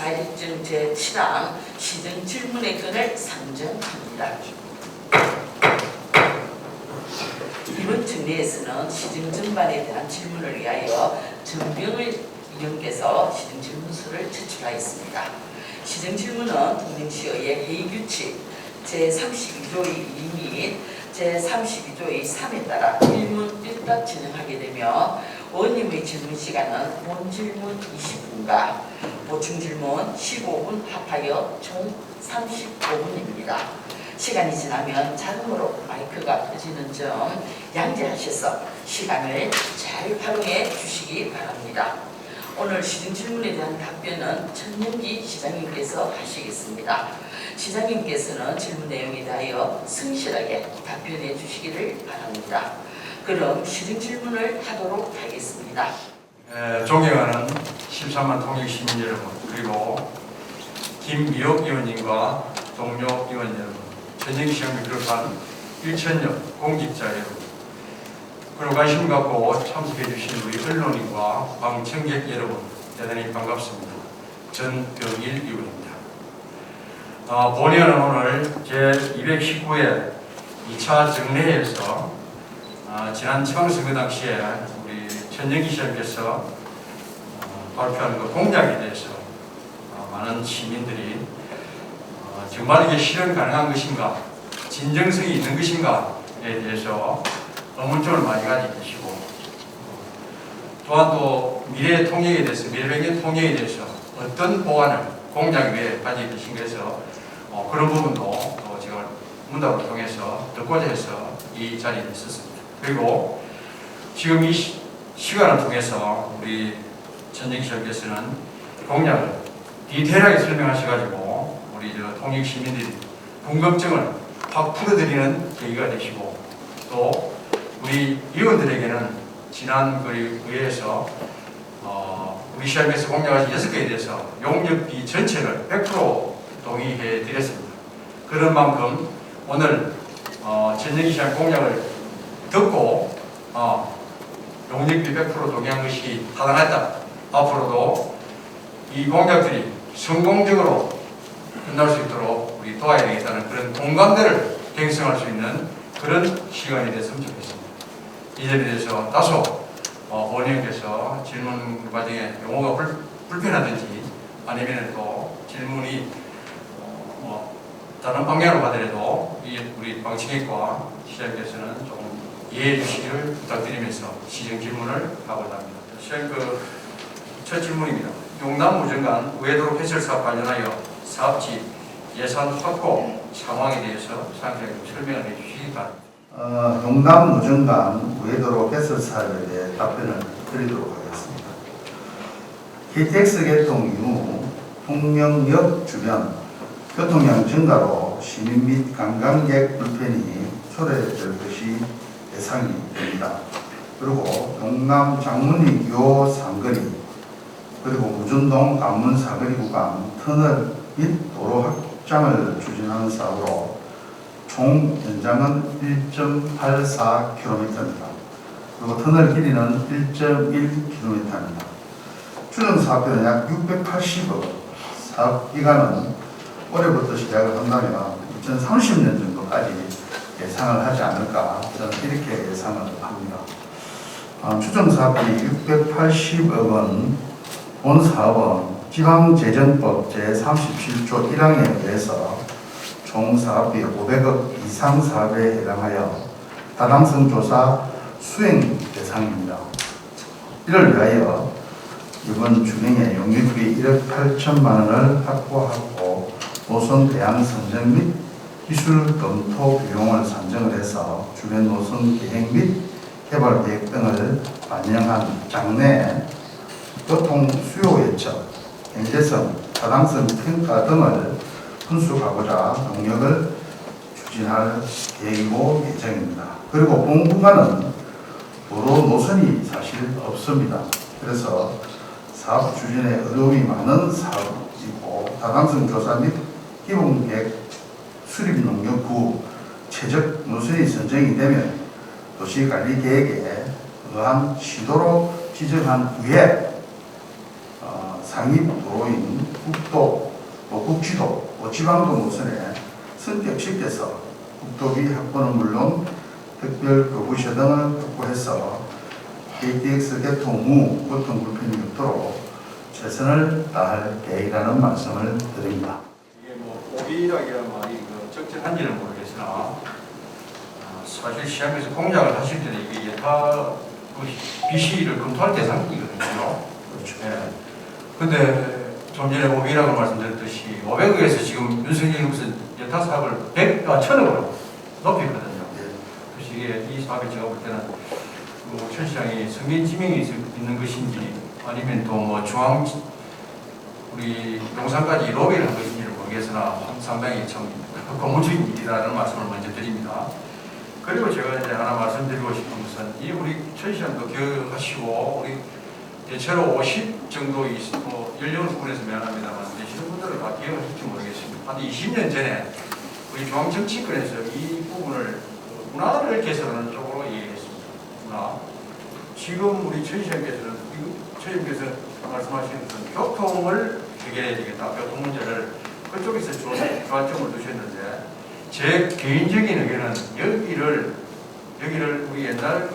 자격증 제7항 시정 질문의 건을 상정합니다. 이번 정리에서는 시정 전반에 대한 질문을 위하여 정병을 이용해서 시정 질문서를 제출하였습니다. 시정 질문은 통령시의회 회의규칙 제32조의 2 및 제32조의 3에 따라 1문 1답 진행하게 되며 원님의 질문 시간은 본 질문 20분과 보충 질문 15분 합하여 총 35분입니다. 시간이 지나면 자동으로 마이크가 켜지는 점 양지하셔서 시간을 잘 활용해 주시기 바랍니다. 오늘 시정 질문에 대한 답변은 천명기 시장님께서 하시겠습니다. 시장님께서는 질문 내용에 대하여 성실하게 답변해 주시기를 바랍니다. 그럼 시정 질문을 하도록 하겠습니다. 존경하는 13만 통역시민 여러분, 그리고 김미옥 의원님과 동료 의원 여러분, 전형시험을 비롯한 1,000여 공직자 여러분, 그리고 관심 갖고 참석해 주신 우리 언론인과 방청객 여러분, 대단히 반갑습니다. 전병일 의원입니다. 본의원은 오늘 제219회 2차 정례에서 지난 지방선거 당시에 우리 전영기 시장께서 발표한 그 공약에 대해서 많은 시민들이 정말 이게 실현 가능한 것인가, 진정성이 있는 것인가에 대해서 의문점을 많이 가지고 계시고, 또한 또 미래 통역에 대해서, 미래백년 통역에 대해서 어떤 보완을 공약 외에 가지고 계신 것에서 그런 부분도 또 제가 문답을 통해서 듣고자 해서 이 자리에 있었습니다. 그리고 지금 이 시간을 통해서 우리 전영기 시장께서는 공약을 디테일하게 설명하셔가지고 우리 통역 시민들이 궁금증을 확 풀어드리는 계기가 되시고, 또 우리 의원들에게는 지난 그 의회에서 우리 시장께서 공약하신 6개에 대해서 용역비 전체를 100% 동의해 드렸습니다. 그런 만큼 오늘 전영기 시장 공약을 듣고 용역비 100% 동의한 것이 타당하다. 앞으로도 이 공약들이 성공적으로 끝날 수 있도록 우리 도와야 되겠다는 그런 공감대를 형성할 수 있는 그런 시간이 됐으면 좋겠습니다. 이 점에 대해서 다소 본의원께서 질문 과정에 용어가 불편하든지 아니면 또 질문이 다른 방향으로 가더라도 우리 방청객과 시장님께서는 조금 이해해 주시기를 부탁드리면서 시정 질문을 하고자 합니다. 시장 첫 질문입니다. 용남무정간 우회도로 개설 사업 관련하여 사업지 예산 확보 상황에 대해서 상세하게 설명을 해 주시기 바랍니다. 용남무정간 우회도로 개설 사업에 대해 답변을 드리도록 하겠습니다. KTX 개통 이후 통영역 주변 교통량 증가로 시민 및 관광객 불편이 초래될 것이 예상이 됩니다. 그리고 용남 장문리교 상거리, 그리고 무전동 관문 사거리 구간 터널 및 도로 확장을 추진하는 사업으로 총 연장은 1.84km입니다. 그리고 터널 길이는 1.1km입니다. 추정 사업비는 약 680억, 사업 기간은 올해부터 시작을 한다면 2030년 정도까지 예상을 하지 않을까, 저는 이렇게 예상을 합니다. 추정 사업비 680억 원, 본 사업은 지방재정법 제37조 1항에 의해서 총 사업비 500억 이상 사업에 해당하여 타당성 조사 수행 대상입니다. 이를 위하여 이번 준행에 용역비 1억 8천만 원을 확보하고 노선 대안 선정 및 기술 검토 비용을 산정을 해서 주변 노선 계획 및 개발 계획 등을 반영한 장내 교통 수요 예측, 경제성, 타당성 평가 등을 분석하고자 용역을 추진할 계획이고 예정입니다. 그리고 본 구간은 도로 노선이 사실 없습니다. 그래서 사업 추진에 어려움이 많은 사업이고, 타당성 조사 및 기본 계획 수립 농역 후 최적 노선이 선정이 되면 도시관리 계획에 의한 시도로 지정한 후에 상입도로인 국도, 국지도, 지방도 노선에 선택시켜서 국도비 확보는 물론 특별 거부세 등을 확보해서 KTX 개통 후 교통 불편이 없도록 최선을 다할 계획이라는 말씀을 드립니다. 이게 뭐 오비락이란 말이 적절한지는 모르겠으나 사실 시험에서 공약을 하실 때는 이게 예타 BC를 검토할 대상이거든요. 그렇죠. 예. 근데 좀 전에 오비락을 말씀드렸듯이 500억에서 지금 윤석열이 무슨 예타 사업을 1000억으로 높였거든요. 그래서 이게 이 사업이 제가 볼 때는 천 시장이 성인 지명이 있는 것인지 아니면 또 뭐 중앙 우리 용산까지 로비를 한 것인지는 모르겠으나 상당히 참 고무적인 일이라는 말씀을 먼저 드립니다. 그리고 제가 이제 하나 말씀드리고 싶은 것은 이 우리 천 시장도 기억하시고 우리 대체로 50 정도 연령을 구분해서 미안합니다만 되시는 분들은 다 기억하실지 모르겠습니다. 한 20년 전에 우리 중앙 정치권에서 이 부분을 문화를 개선하는 쪽으로 얘기했습니다. 문화. 지금 우리 천 시장께서는 처님께서 말씀하신 교통을 해결해야 되겠다. 교통 문제를 그쪽에서 주안점을 두셨는데 제 개인적인 의견은 여기를 우리 옛날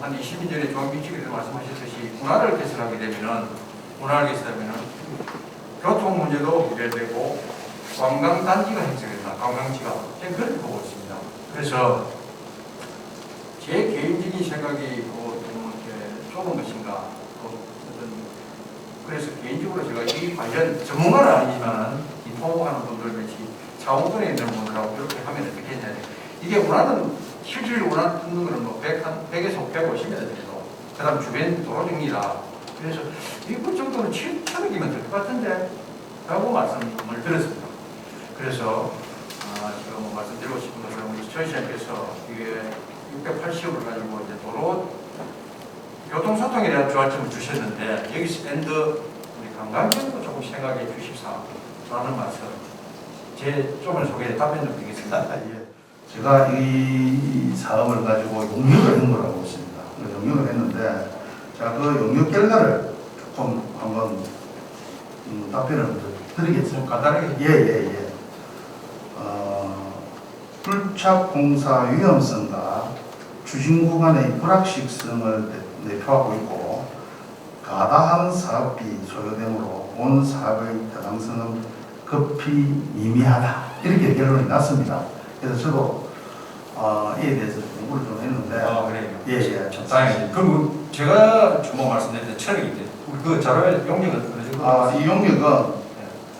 한 20년 전에 중앙민주에서 말씀하셨듯이 문화를 개선하게 되면은 교통 문제도 해결되고 관광단지가 형성된다. 관광지가 저는 그렇게 보고 있습니다. 그래서 제 개인적인 생각이 좀 이렇게 좁은 것인가. 그래서 개인적으로 제가 이 관련 전문가는 아니지만 이 토목하는 분들 같이 자원권에 있는 분들하고 이렇게 하면 어떻게 했냐. 이게 원하는 실질적으로 원하는 거는 뭐 100에서 150m 정도. 그 다음 주변 도로 정리다. 그래서 이것 정도는 7,000억이면 될 것 같은데 라고 말씀을 드렸습니다. 그래서 제가 뭐 말씀드리고 싶은 것은 우리 천 시장께서 이게 680억을 가지고 이제 도로 교통소통에 대한 주안점을 주셨는데 여기서 우리 관광적으로 조금 생각해 주십사라는 말씀 제 좁은 소개에 답변 좀 드리겠습니다. 예. 제가 이 사업을 가지고 용역을 한 거라고 있습니다. 용역을 했는데 제가 그 용역 결과를 조금 한번 답변을 드리겠습니다. 간단하게. 예. 불착공사 위험성과 추진 구간의 불확실성을 내포하고 있고 가다한 사업비 소요됨으로 본 사업의 타당성은 급히 미미하다 이렇게 결론이 났습니다. 그래서 저도 이에 대해서 공부를 좀 했는데 그래요. 예. 다행이죠. 그럼 제가 주모 말씀드릴 때 천억이 돼. 그 자료의 용역은 어느 정도? 이 용역은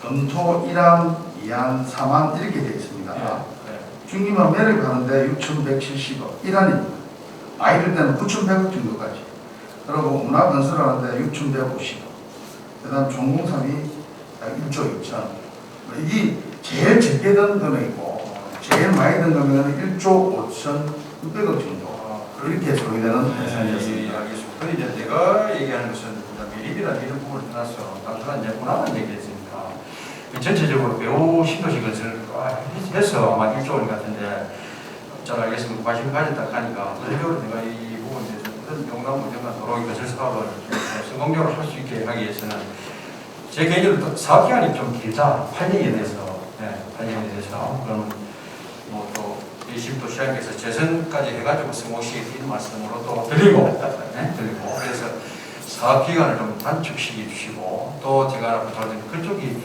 검토 1항, 2항, 3항 이렇게 되어 있습니다. 중기만 매를 가는데 6,170억 1항입니다. 아이들 때는 9,100억 정도까지. 그리고 문화건설하는데 6,150억. 그 다음 종공사비 1조 2천. 이게 제일 적게 든 금액이고, 제일 많이 든 금액은 1조 5,600억 정도. 그렇게 소요되는 예산이었습니다. 알겠습니다. 그런데 이제 내가 얘기하는 것은 미립이나 이런 부분을 떠나서 단순한 문화만 얘기했으니까 전체적으로 매우 신도시 건설을 해서 아마 1조 원 같은데 잘 알겠습니다. 관심 가졌다 하니까 전체적으로 내가 이 부분에 대해서 어떤 용남 운영과 도로 건설 사업을 성공적으로 할 수 있게 하기 위해서는 제 개인적으로 사업 기간이 좀 길다. 8년에 대해서 8년에 대해서 그럼 뭐또 일심도 시장께서 재선까지 해가지고 성공시키는 말씀으로 또 드리고 그래서 사업 기간을 좀 단축시켜 주시고 또 제가 하나 부탁드리는 그쪽이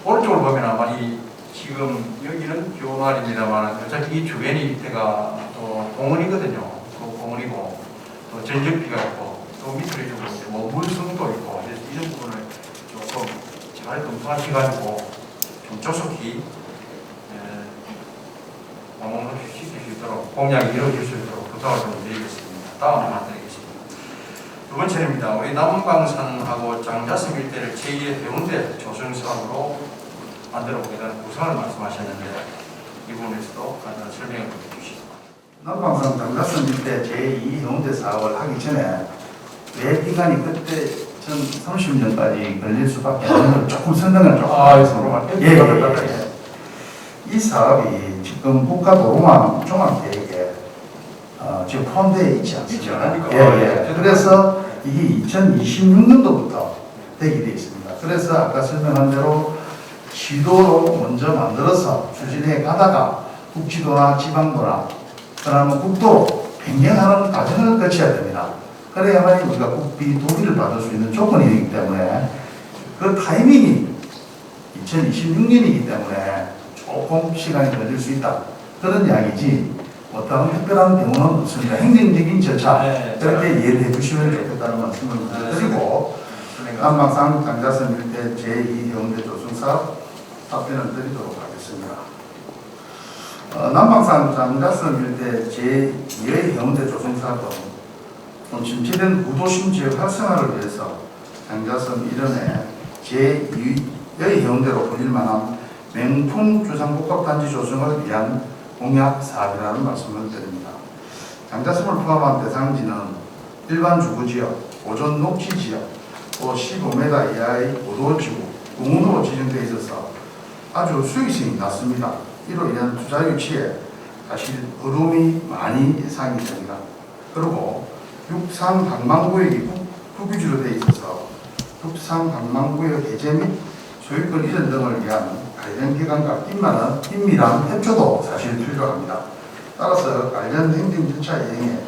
오른쪽으로 보면 아마 이 지금 여기는 교원입니다만 어차피 이 주변이 이때가 또 공원이거든요. 또 공원이고 또 전적비가 있고 또 밑으로 좀 뭐 물성도 있고 그래서 이런 부분을 조금 잘 검토하셔가지고 좀 조속히 공원을 시킬 수 있도록 공약이 이루어질 수 있도록 부탁을 좀 드리겠습니다. 다음 하나 드리겠습니다. 두 번째입니다. 우리 남방산하고 장자섬 일대를 제2의 해운대 조성사업으로 만들어 보겠다는 구상을 말씀하셨는데 이 부분에서도 간단한 설명을 해주시죠. 남방산 장자섬 일대 제2 해운대 사업을 하기 전에 왜 기간이 그때 전 30년까지 걸릴 수밖에 없는 조금 설명을 조금 하겠습니다. 이 사업이 지금 국가도로망 종합계획에 지금 포함되어 있지 않습니까? 그래서 이게 2026년도부터 되게 되어 있습니다. 그래서 아까 설명한 대로 지도로 먼저 만들어서 추진해 가다가 국지도나 지방도나 그러면 국도로 변경하는 과정을 거쳐야 됩니다. 그래야만 우리가 국비 도기를 받을 수 있는 조건이기 때문에 그 타이밍이 2026년이기 때문에 조금 시간이 걸릴 수 있다. 그런 이야기지 어떤 특별한 경우는 없습니다. 행정적인 절차 그렇게 이해를 해주시면 좋겠다는 말씀을 드리고 남방 상륙장자섬 일대 제2 해운대 조성사업 답변을 드리도록 하겠습니다. 남방 상륙장자섬 일대 제2의 해운대 조성사업은 침체된 구도심 지역 활성화를 위해서 장자섬 이름에 제2의 해운대로 불릴 만한 명품 주상복합단지 조성을 위한 공약 사업이라는 말씀을 드립니다. 장자섬을 포함한 대상지는 일반 주거지역, 보존 녹지지역, 또 15m 이하의 보도지구, 공원으로 지정되어 있어서 아주 수익성이 낮습니다. 이로 인한 투자 유치에 사실 어려움이 많이 예상이 됩니다. 그리고 육상 방망구역이 국유지로 되어 있어서 육상 방망구역 해제 및 소유권 이전 등을 위한 관련 기관과 긴밀한 협조도 사실 필요합니다. 따라서 관련 행정 절차 이행에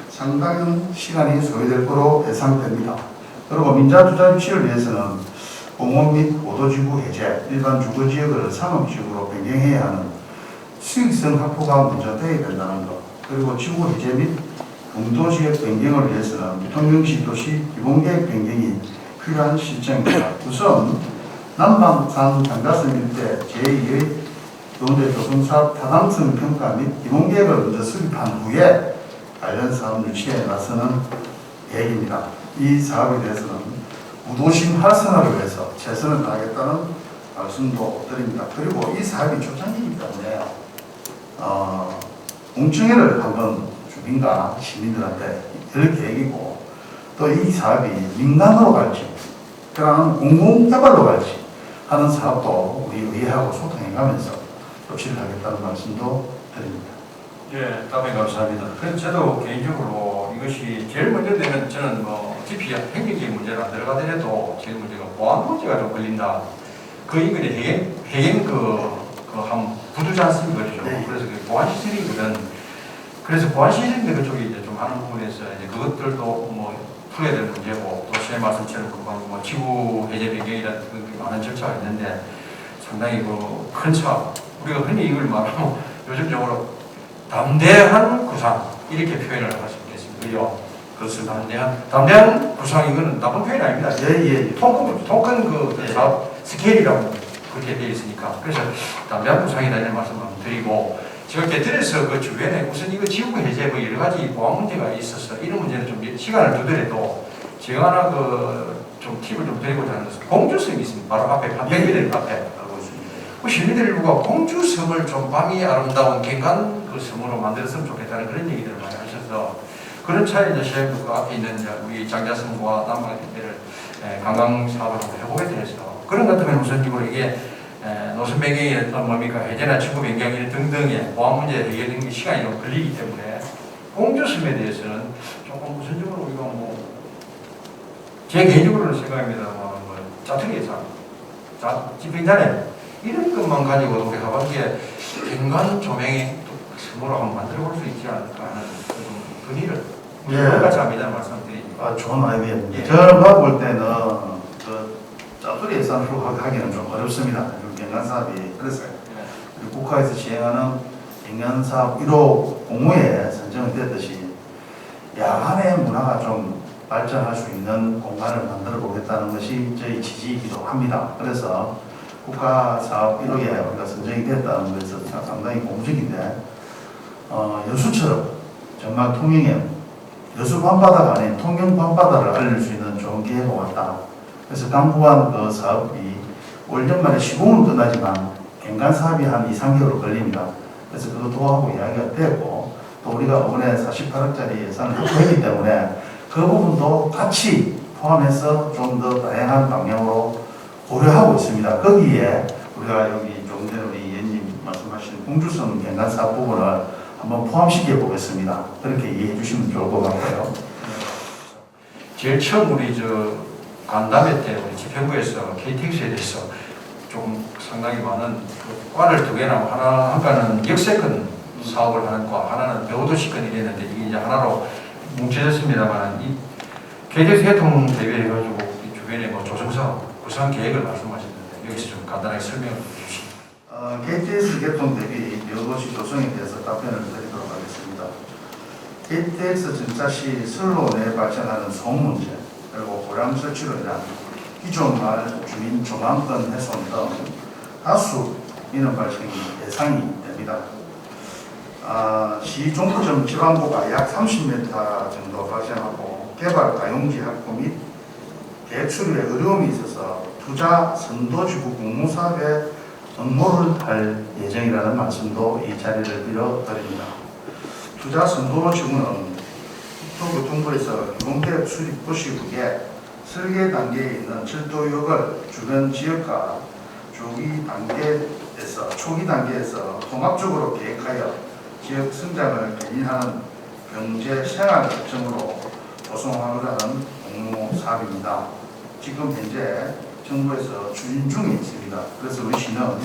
상당한 시간이 소요될 것으로 예상됩니다. 그리고 민자 투자 유치를 위해서는 공원 및 보도지구 해제, 일반 주거지역을 상업지역으로 변경해야 하는 수익성 확보가 먼저 되어야 된다는 것, 그리고 지구 해제 및 공도지역 변경을 위해서는 통영시 도시 기본계획 변경이 필요한 실정입니다. 우선 남방산 장자섬 일대 제2의 해운대 조성사업 타당성 평가 및 기본계획을 먼저 수립한 후에 관련 사업 유치에 나서는 계획입니다. 이 사업에 대해서는 우도심 활성화를 위해서 최선을 다하겠다는 말씀도 드립니다. 그리고 이 사업이 초창기이기 때문에 공청회를 한번 주민과 시민들한테 열 계획이고 또 이 사업이 민간으로 갈지 그러나 공공개발로 갈지 하는 사업도 우리 의회하고 소통해가면서 조치를 하겠다는 말씀도 드립니다. 예, 답변 감사합니다. 그래서 저도 개인적으로 이것이 제일 먼저 되면 저는 뭐 깊이 행정적인 문제를 안 들어가더라도 제일 문제가 보안 문제가 좀 걸린다. 그 인근에 해경 한 부두지 않습니까? 그렇죠? 네. 그래서 그 보안 시설이거든. 그래서 보안 시설인데 그쪽이 이제 좀 하는 부분에서 이제 그것들도 뭐 풀어야 될 문제고 또 제 말씀처럼 뭐 지구 해제 변경이라는 많은 절차가 있는데 상당히 큰 차. 우리가 흔히 이걸 말하면 요즘적으로 담대한 구상 이렇게 표현을 할 수 있겠습니다. 그렇습니다. 담대한 구상 이거는 나쁜 표현이 아닙니다. 통큰 그 사업 스케일이라고 그렇게 되어 있으니까 그래서 담대한 구상이다 이런 말씀을 드리고 제가 이렇게 들어서 그 주변에 우선 이거 지구 해제 뭐 여러 가지 보안 문제가 있어서 이런 문제는 좀 시간을 두더라도 제가 하나 좀 팁을 좀 드리고자 하는 것은 공주섬이 있습니다. 바로 앞에 한 100m 앞에 알고 있습니다. 그 시민들과 공주섬을 좀 밤이 아름다운 갱간 그 섬으로 만들었으면 좋겠다는 그런 얘기들을 많이 하셔서 그런 차에 이제 시행국 앞에 있는 이제 우리 장자섬과 남방 일대를 관광 사업을 한번 해보게 돼서 그런 것 같으면 우선적으로 이게 노선 변경이 어떤 뭡니까 해제나 지구 변경 등등의 보안 문제 해결되는 시간이 좀 걸리기 때문에 공주섬에 대해서는 조금 우선적으로 우리가 뭐 제 개인적으로는 생각합니다만 뭐 짜투리 예산, 집행자네 이런 것만 가지고 우리 하반기에 갱간 조명이 섬으로 한번 만들어 볼 수 있지 않을까 하는 그런 일을 여기까지 합니다 말씀드립니다. 좋은 아이디어입니다. 예. 저는 볼 때는 그 짜투리 예산으로 하기는 좀 어렵습니다. 갱간 사업이 그랬어요. 그리고 국가에서 시행하는 갱간 사업 1호 공모에 선정이 됐듯이 야간의 문화가 좀 발전할 수 있는 공간을 만들어 보겠다는 것이 저희 지지이기도 합니다. 그래서 국가사업 1호에 우리가 선정이 됐다는 것에서 상당히 공적인데 여수처럼 정말 통영에 여수 밤바다가 아닌 통영 밤바다를 알릴 수 있는 좋은 기회가 왔다. 그래서 강구한 그 사업이 올 연말에 시공은 끝나지만 갱간 사업이 한 2~3개월 걸립니다. 그래서 그것도 하고 이야기가 됐고 또 우리가 이번에 48억짜리 예산을 확보했기 때문에 그 부분도 같이 포함해서 좀 더 다양한 방향으로 고려하고 있습니다. 거기에 우리가 여기 조금 전에 우리 의원님 말씀하신 공주섬 갱간 사업 부분을 한번 포함시켜 보겠습니다. 그렇게 이해해 주시면 좋을 것 같고요. 제일 처음 우리 간담회 때 우리 집행부에서 KTX에 대해서 좀 상당히 많은 그 과를 두 개나 하나 한과는 역세권 사업을 하는 과, 하나는 배우도시권 이랬는데 이게 이제 하나로 뭉쳐졌습니다만 이 KTX 해통 대비해가지고 이 주변에 뭐 조성사업 구상 계획을 말씀하셨는데 여기서 좀 간단하게 설명을 주시죠. KTX 개통 대비 배우도시 조성에 대해서 답변을 드리도록 하겠습니다. KTX 정차 시 선로 내에 발생하는 소음 문제, 그리고 고량 설치로 인한 기존 마을 주민 조망권 훼손 등 다수 인원 발생이 예상이 됩니다. 시 종점 지방고가 약 30m 정도 발생하고 개발 가용지 확보 및 계획 수립에 어려움이 있어서 투자 선도지구 공모사업에 응모를 할 예정이라는 말씀도 이 자리를 빌어드립니다. 투자 선도지구는 국토교통부에서 기본계획 수립 도시국에 설계 단계에 있는 철도역을 주변 지역과 초기 단계에서 통합적으로 계획하여 지역 성장을 견인하는 경제 생활 특성으로 조성하려는 공모 사업입니다. 지금 현재 정부에서 추진 중에 있습니다. 그래서 우리 시는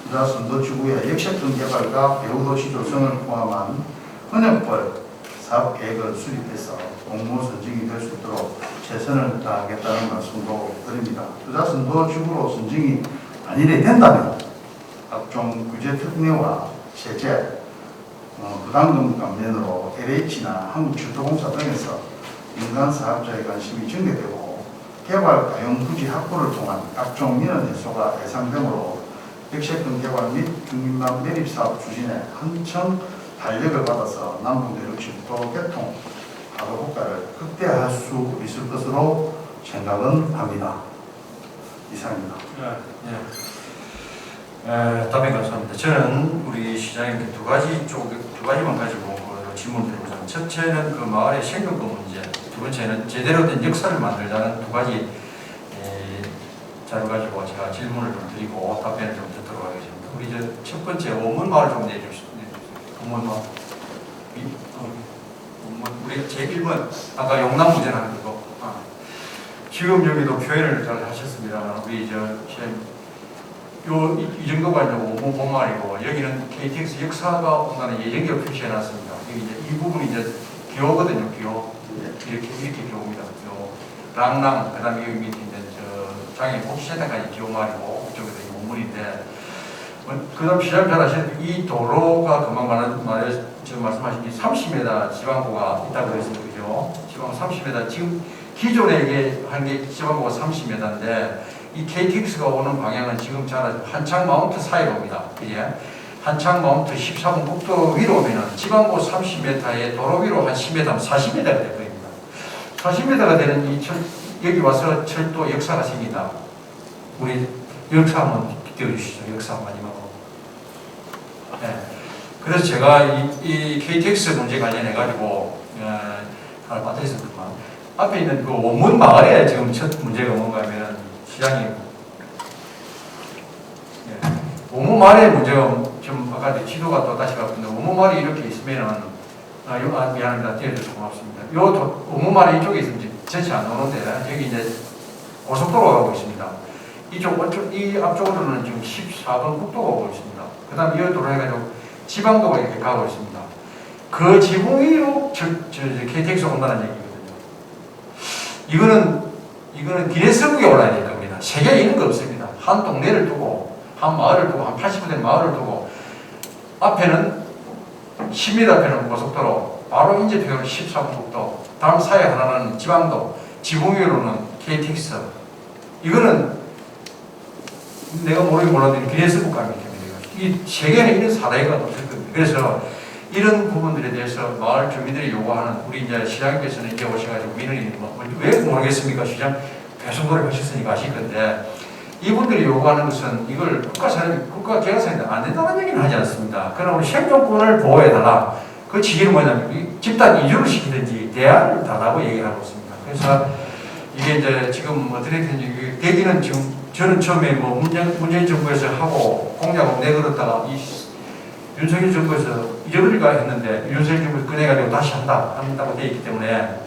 투자 선도지구의 역세권 개발과 배우도시 조성을 포함한 헌역벌 사업 계획을 수립해서 공모 선정이 될 수 있도록 최선을 다하겠다는 말씀도 드립니다. 투자 선도지구로 선정이 만일에 된다면 각종 규제 특례와 세제, 부담금 감면으로 LH나 한국철도공사 등에서 민간 사업자의 관심이 증대되고 개발 가용 부지 확보를 통한 각종 민원 해소가 예상되므로 역세권 개발 및 주민망 매립 사업 추진에 한층 탄력을 받아서 남북내륙 철도 개통 가도 효과를 극대화할 수 있을 것으로 생각은 합니다. 이상입니다. 답변 감사합니다. 저는 우리 시장님 두 가지만 가지고 질문 드리고자 합니다. 첫째는 그 마을의 생존권 문제, 두 번째는 제대로 된 역사를 만들자는 두 가지 자료 가지고 제가 질문을 좀 드리고 답변을 좀 듣도록 하겠습니다. 우리 첫 번째 원문 마을 좀 내주시죠. 원문 마을. 우리 제1번 아까 용남 문제라는 거. 지금 여기도 표현을 잘 하셨습니다만 우리 이 정도가 이제 원문 마을이고 여기는 KTX 역사가 온다는 예정기호 표시해놨습니다. 여기 이제 이 부분이 이제 기호거든요. 기호 이렇게 기호입니다. 기호 랑랑 그다음에 여기 밑에 이제 장애인 복지센터까지 기호 마을이고 이쪽에서 이 원문인데 그다음 시장 잘 아시는 이 도로가 금방 지금 말씀하신 게 30m 지방고가 있다고 그랬습니다. 그죠? 지방 30m 지금 기존에 이게 한 게 지방고가 30m인데 이 KTX가 오는 방향은 지금 잘 아시는 한창 마운트 사이로 옵니다. 그제? 한창 마운트 14번 국도 위로 오면은 지방고 30m에 도로 위로 한 10m, 40m가 될 겁니다. 40m가 되는 여기 와서 철도 역사가 생긴다. 우리 역사 한번 띄워주시죠. 역사 마지막으로. 네. 그래서 제가 이 KTX 문제 관련해가지고 하나 빠져있었구만. 앞에 있는 그 원문 마을에 지금 첫 문제가 뭔가 하면 시장이 원문 마을의 문제가 좀 아까 지도가 또 다시 갔는데 원문 마을이 이렇게 있으면은 미안합니다. 띄워줘서 고맙습니다. 원문 마을이 이쪽에 있으면 전체 안 오는데 여기 이제 고속도로가 가고 있습니다. 이 앞쪽으로는 지금 14번 국도가 오고 있습니다. 그 다음에 이 도로 해가지고 지방도가 이렇게 가고 있습니다. 그 지붕 위로 KTX가 온다는 얘기거든요. 이거는 기네스북에 올라야 될 겁니다. 세계에 있는 거 없습니다. 한 동네를 두고, 한 마을을 두고, 한 80분 된 마을을 두고, 앞에는 10m 앞에는 고속도로, 바로 인제표로 13번 국도, 다음 사이에 하나는 지방도, 지붕 위로는 KTX. 이거는 내가 모르긴 몰랐는데 기네스북 가기 때문에 이 세계에는 이런 사례가 없을 겁니다. 그래서 이런 부분들에 대해서 마을 주민들이 요구하는 우리 이제 시장님께서는 이제 오셔가지고 민원이 왜 모르겠습니까? 시장 계속 노력하셨으니까 아실 건데 이분들이 요구하는 것은 이걸 국가 계약사인데 안 된다는 얘기는 하지 않습니다. 그러나 우리 생존권을 보호해달라. 그 취지는 뭐냐면 집단 이주를 시키든지 대안을 달라고 얘기를 하고 있습니다. 그래서 이게 이제 지금 어떻게 되는지 계기는 지금 저는 처음에 문재인 정부에서 하고 공약을 내걸었다가 윤석열 정부에서 잊어버릴까 했는데 윤석열 정부에서 꺼내가지고 다시 한다고 되어 있기 때문에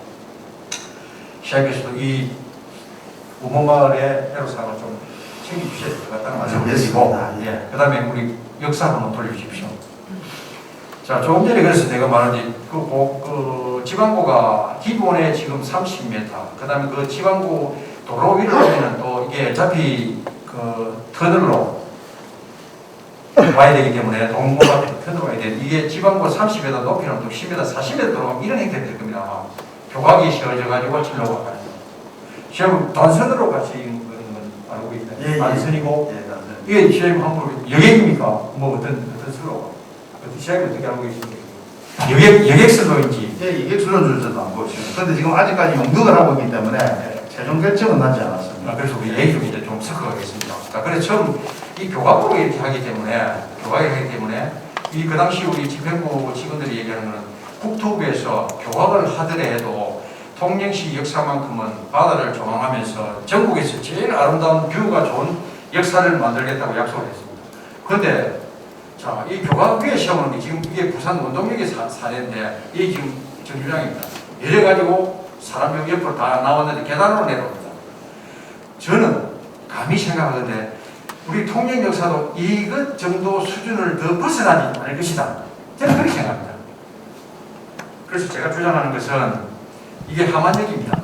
시장께서도 이 우모마을의 애로사항을 좀 챙겨주셔야 될 것 같다는 말씀을 드리고, 예, 그 다음에 우리 역사 한번 돌려주십시오. 자, 조금 전에 그래서 내가 말한 그 지방고가 기본에 지금 30m, 그 다음에 그 지방고 도로 위로 오면은 또 이게 어차피 그 터널로 와야 되기 때문에 동고가 터널로 와야 돼. 이게 지방고 30m 높이는 또 10m, 40m 들어가면 이런 행태가 될 겁니다. 교각이 씌워져가지고 철로가 가는 거. 시험 단선으로 같이 있는 건 알고 있나요? 단선이고, 이게 시험 한번 여객입니까? 뭐 어떤 선로? 시험이 어떻게 알고 계십니까? 여객선로인지. 예, 여객선로는 저도 안 보고 있습니다. 그런데 지금 아직까지 용역을 하고 있기 때문에 최종 결정은 나지 않았습니다. 그래서 우리 얘기 좀 이제 좀 섞어가겠습니다. 자, 그래서 처음 이 교각으로 이렇게 하기 때문에, 이 그 당시 우리 집행부 직원들이 얘기하는 거는 국토부에서 교각을 하더라도 통영시 역사만큼은 바다를 조망하면서 전국에서 제일 아름다운 뷰가 좋은 역사를 만들겠다고 약속을 했습니다. 그런데 자, 이 교각 위에 세우는 게 지금 이게 부산 원동역의 사례인데 이게 지금 정류장입니다. 이래가지고 사람 옆으로 다 나왔는데 계단으로 내려옵니다. 저는 감히 생각하는데 우리 통영 역사도 이것 정도 수준을 더 벗어나지 않을 것이다. 저는 그렇게 생각합니다. 그래서 제가 주장하는 것은 이게 하만역입니다.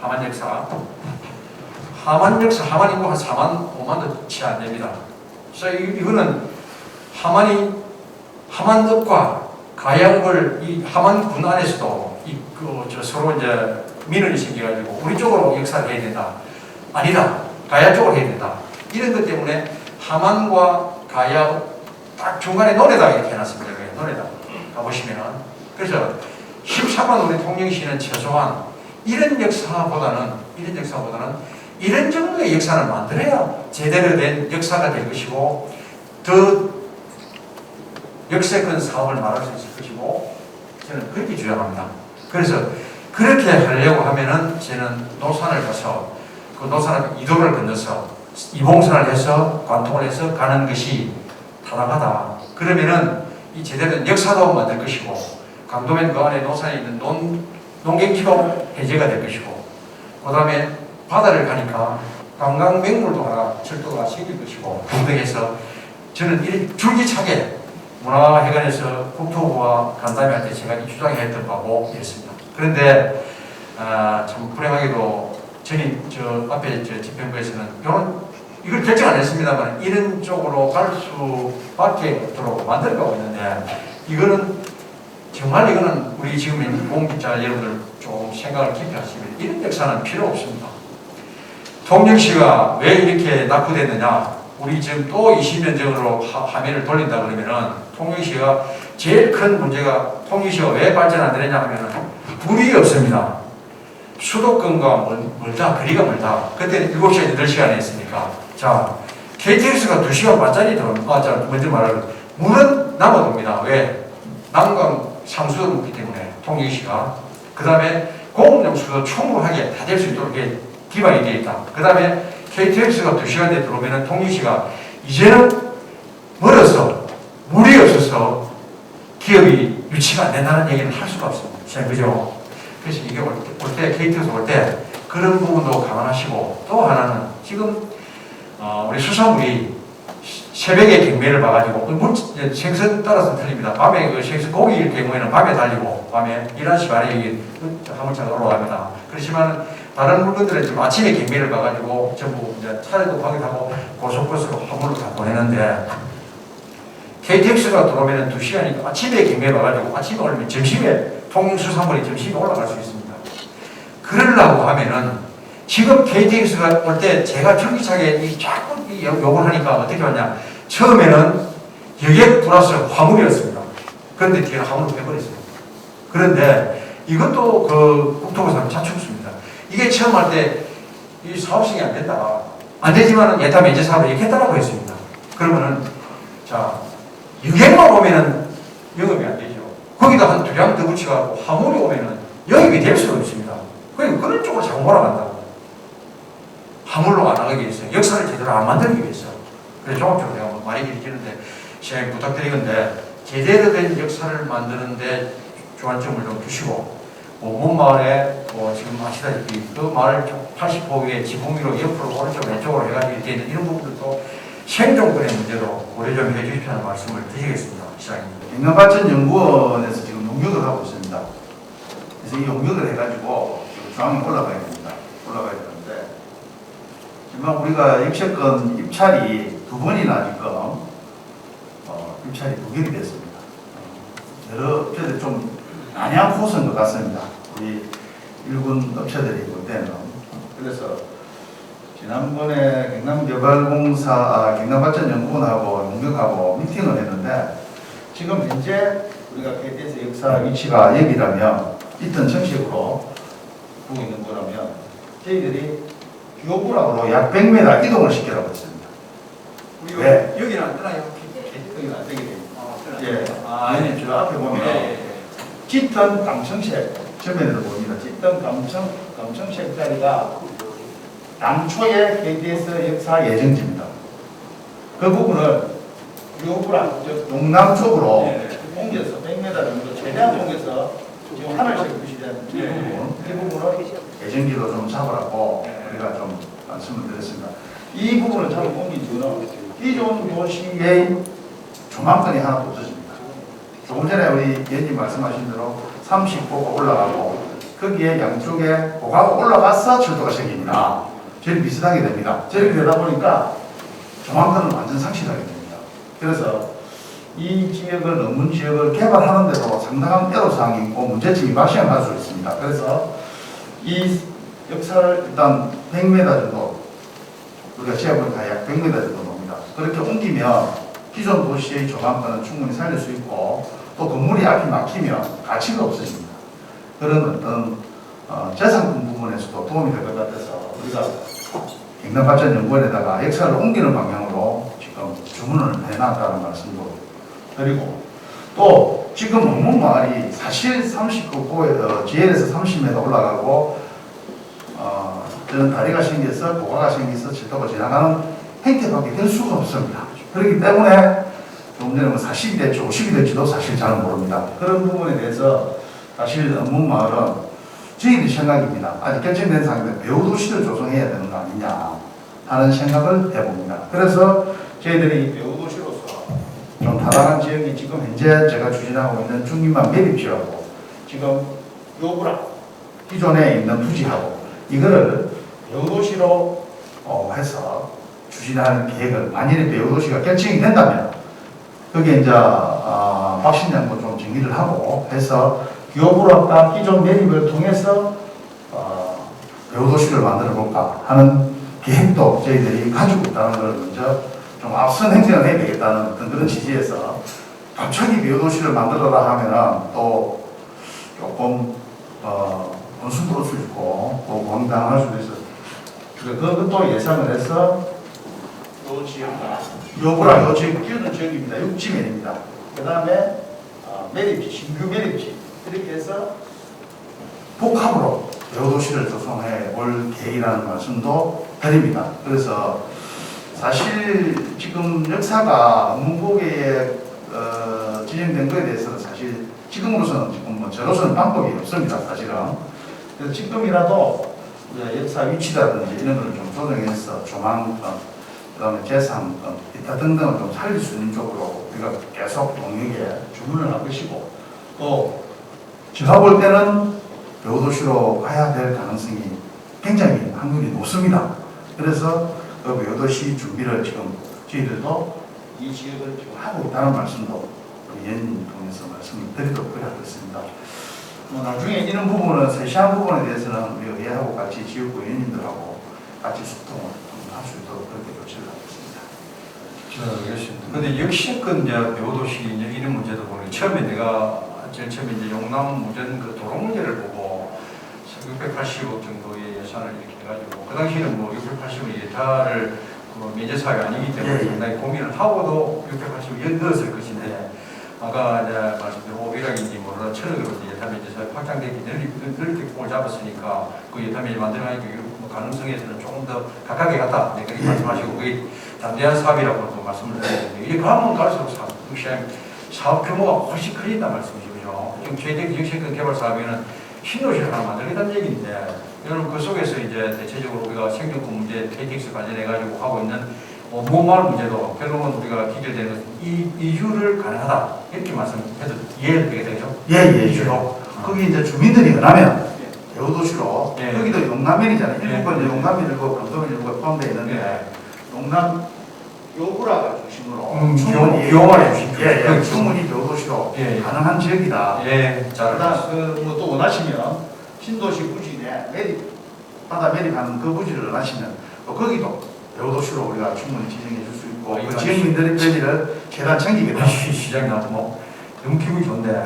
하만역사. 하만역사, 하만 인구 한 4만, 5만도 채 안 됩니다. 그래서 이거는 하만읍과 가양을 이 하만군 안에서도 서로 이제 민원이 생겨가지고 우리 쪽으로 역사를 해야 된다. 아니다. 가야 쪽으로 해야 된다. 이런 것 때문에 하만과 가야 딱 중간에 논에다 이렇게 해놨습니다. 논에다 가보시면은. 그래서 13만 우리 통영시는 최소한 이런 역사보다는 이런 정도의 역사를 만들어야 제대로 된 역사가 될 것이고 더 역세권 사업을 말할 수 있을 것이고 저는 그렇게 주장합니다. 그래서 그렇게 하려고 하면은 저는 노산을 가서 그 노산을 이도를 건너서 이봉선을 해서 관통을 해서 가는 것이 타당하다. 그러면은 이 제대로 된 역사도 만들 것이고 강도면 그 안에 노산에 있는 농경지도 해제가 될 것이고 그 다음에 바다를 가니까 관광 맹물도 하나 철도가 생길 것이고 등등해서 저는 이런 줄기차게 문화회관에서 국토부와 간담회 할 때 제가 이 주장했던 바고 이랬습니다. 그런데 참 불행하게도 저 앞에 집행부에서는 이걸 결정 안 했습니다만 이런 쪽으로 갈 수밖에 없도록 만들어가고 있는데 이거는 우리 지금 있는 공직자 여러분들 좀 생각을 깊이 하시면 이런 역사는 필요 없습니다. 통영시가 왜 이렇게 낙후됐느냐? 우리 지금 또 20년 전으로 화면을 돌린다 그러면은 통영시가 제일 큰 문제가 통영시가 왜 발전 안 되느냐 하면은 물이 없습니다. 수도권과 멀다, 거리가 멀다. 그때는 7시간, 8시간에 했으니까. 자, KTX가 2시간 반짜리 들어오면, 먼저 말하면, 물은 남아돕니다. 왜? 남강 상수도를 묻기 때문에, 통영시가. 그 다음에 공업용 수도 충분하게 다 될 수 있도록 기반이 되어 있다. 그 다음에 KTX가 2시간에 들어오면 통영시가 이제는 멀어서, 물이 없어서 기업이 유치가 안 된다는 얘기는 할 수가 없습니다. 그죠? 그래서 이게 올 때, KTX 올 때 그런 부분도 감안하시고 또 하나는 지금 우리 수산물이 새벽에 경매를 봐가지고 생선 따라서 틀립니다. 밤에 그 생선 고기 경우에는 밤에 달리고 밤에 11시 반에 여기 화물차가 올라갑니다. 그렇지만 다른 물건들은 지금 아침에 경매를 봐가지고 전부 이제 차례도 가게 하고 고속버스로 화물을 다 보내는데 KTX가 들어오면 2시간이니까 아침에 경매 봐가지고 아침에 올리면 점심에 통영수산물이 점심에 올라갈 수 있습니다. 그러려고 하면은 지금 KTX가 올 때 제가 전기차게 자꾸 요구를 하니까 어떻게 하냐. 처음에는 여객 플러스 화물이었습니다. 그런데 뒤에 화물을 빼버렸습니다. 그런데 이것도 그 국토부에서 자축습니다. 이게 처음 할 때 이 사업성이 안 된다. 안 되지만은 예타 면제 사업을 이렇게 했다라고 했습니다. 그러면은 자, 여객만 오면은 영업이 안 되죠. 거기다 한 2량 더 붙여갖고 화물이 오면은 영입이 될 수가 없습니다. 그런 쪽으로 자꾸 몰아간다고. 화물로 안 하기 위해서, 역사를 제대로 안 만들기 위해서. 그래서 조금씩 내가 많이 길어지는데, 시간이 부탁드리건데, 제대로 된 역사를 만드는데 주안점을 좀 주시고, 원문마을에 있고 지금 아시다시피 그 마을 80호 위에 지붕 위로 옆으로 오른쪽 왼쪽으로 해가지고 이렇게 있는 이런 부분들도 생존권의 문제로 고려 좀 해주십시오는 말씀을 드리겠습니다. 시장님. 경남발전연구원에서 지금 용역을 하고 있습니다. 그래서 이 용역을 해가지고 중앙에 올라가야 됩니다. 올라가야 되는데 지금 우리가 역세권 입찰이 2번이나 지금 입찰이 부결이 됐습니다. 여러 업체들 좀 난해한 코스인 것 같습니다. 우리 일군 업체들이 볼 때는. 그래서 지난번에 경남발전연구원하고 용역하고 미팅을 했는데 지금 현재 우리가 KTX 역사 위치가 여기라면 이튼 정식으로 보고 있는 거라면 저희들이 기호부락으로 약 100m 이동을 시키라고 했습니다. 네. 여기는 안 뜨나요? 여기는 안 되게 됩니다. 예. 예. 저 앞에 보면 짙은 감청색 전면에도 보입니다. 짙은 감청색 자리가 당초의 KTX 역사 예정지입니다. 그 부분을 기호부락 동남쪽으로 옮겨서 100m 정도 최대한 옮겨서 지금 하늘색 표시된 이 부분을 예정지로 좀 잡으라고 우리가 좀 말씀을 드렸습니다. 이 부분을 잡아 옮긴 이유는 기존 도시의 조망권이 하나도 없어집니다. 조금 전에 우리 위원님 말씀하신 대로 30호가 올라가고 거기에 양쪽에 고가가 올라가서 철도가 생깁니다. 제일 비슷하게 됩니다. 저렇게 되다 보니까 조망권은 완전 상실하게 됩니다. 그래서 이 지역을 넘은 지역을 개발하는데도 상당한 애로사항이 있고 문제점이 발생할 수 있습니다. 그래서 이 역사를 일단 100m 정도 우리가 지하보니까 약 100m 정도 놉니다. 그렇게 옮기면 기존 도시의 조망권은 충분히 살릴 수 있고 또 건물이 앞이 막히면 가치가 없어집니다. 그런 어떤 재산권 부분에서도 도움이 될 것 같아서 우리가 경남발전연구원에다가 역사를 옮기는 방향으로 지금 주문을 해놨다는 말씀도 드리고 또 지금 문문마을이 사실 39호 GL에서 30m 올라가고 저는 다리가 생겨서 고가가 생겨서 철도가 지나가는 행태밖에 될 수가 없습니다. 그렇기 때문에 조금 전에 40이 될지 50이 될지도 사실 잘 모릅니다. 그런 부분에 대해서 사실 문마을은 저희들 생각입니다. 아직 결정된 상황인데 배후도시를 조성해야 되는 거 아니냐 하는 생각을 해봅니다. 그래서 저희들이 배후도시로서 좀 타당한 지역이 지금 현재 제가 추진하고 있는 중림만 매립지하고 지금 요구락 기존에 있는 부지하고 이거를 배후도시로 해서 추진하는 계획을 만일에 배후도시가 결정이 된다면 거기에 이제 박신장도 좀 정리를 하고 해서 기호부락과 기존 매립을 통해서 배후도시를 만들어 볼까 하는 계획도 저희들이 가지고 있다는 걸 먼저 좀 앞선 행정을 해야 되겠다는 어떤 그런 취지에서 갑자기 배후도시를 만들어라 하면은 또 조금 원수 부를 수 있고 또 공당할 수도 있어요. 그것도 예상을 해서 요 지역과 요구랑 요 지역 끼우는 지역입니다. 6지면입니다. 그 다음에 매립지, 신규 매립지 이렇게 해서 복합으로 배후도시를 조성해 올 계획이라는 말씀도 드립니다. 그래서 사실 지금 역사가 문고개에 진행된 것에 대해서는 사실 지금으로서는 지금 저로서는 방법이 없습니다. 사실은. 그래서 지금이라도 역사 위치라든지 이런 걸 좀 조정해서 조망권, 그다음에 재산권, 기타 등등을 좀 살릴 수 있는 쪽으로 우리가 계속 용역에 주문을 할 것이고 또 제가 볼 때는 배후도시로 가야 될 가능성이 굉장히 확률이 높습니다. 그래서 그 배후도시 준비를 지금 저희들도 이 지역을 지금 하고 있다는 말씀도 위원님 통해서 말씀을 드리도록 하겠습니다. 나중에 이런 부분은 세시한 부분에 대해서는 우리 의회하고 같이 지역구 위원님들하고 같이 소통을 할 수 있도록 그렇게 조치를 하겠습니다. 알겠습니다. 근데 역시권 배후도시 이런 문제도 보니 처음에 내가 제일 처음에 이제 용남 무전 그 도로 문제를 보고 680억 정도의 예산을 이렇게 해가지고 그 당시에는 뭐 680억 예타를 면제사가 아니기 때문에 상당히 고민을 하고도 680억 넣었을 것인데 아까 이제 말씀드린 500억인지 몰라 1000억으로 예타 면제사 확장되기 넓게 폭을 잡았으니까 그 예타 면제 만들어가지고 가능성에서는 조금 더 가깝게 갔다. 네, 그렇게 말씀하시고 그게 담대한 사업이라고 말씀을 드렸는데 이게 가면 갈수록 사업 규모가 훨씬 커진다 말씀이시죠. 지금 최대 역세권 개발 사업에는 신도시를 하나 만들겠다는 얘기인데, 여러분 그 속에서 이제 대체적으로 우리가 생존권 문제, KTX 관련해가지고 하고 있는 무마을 문제도 결국은 우리가 기결되는 것은 이주를 가능하다 이렇게 말씀해도 이해되게 되죠? 예. 이주로. 거기 이제 주민들이 원하면 대우도시로 예. 여기도 용남면이잖아요. 예. 일부건 용남면 일부, 강동면 일부가 포함되어 있는데 예. 용남 요구라가 중심으로 충분히 교화를 중심으로. 예, 충분히 대우도시로 예. 가능한 지역이다. 예, 잘 알겠습니다. 그다음 뭐또 원하시면 신도시 부지 내 매립 바다 매립하는 그 부지를 원하시면 또 거기도 대우도시로 우리가 충분히 지정해 줄 수 있고 그 지역민들의 편의를 최대한 챙기겠다. 시장이 나도 뭐 너무 기분이 좋은데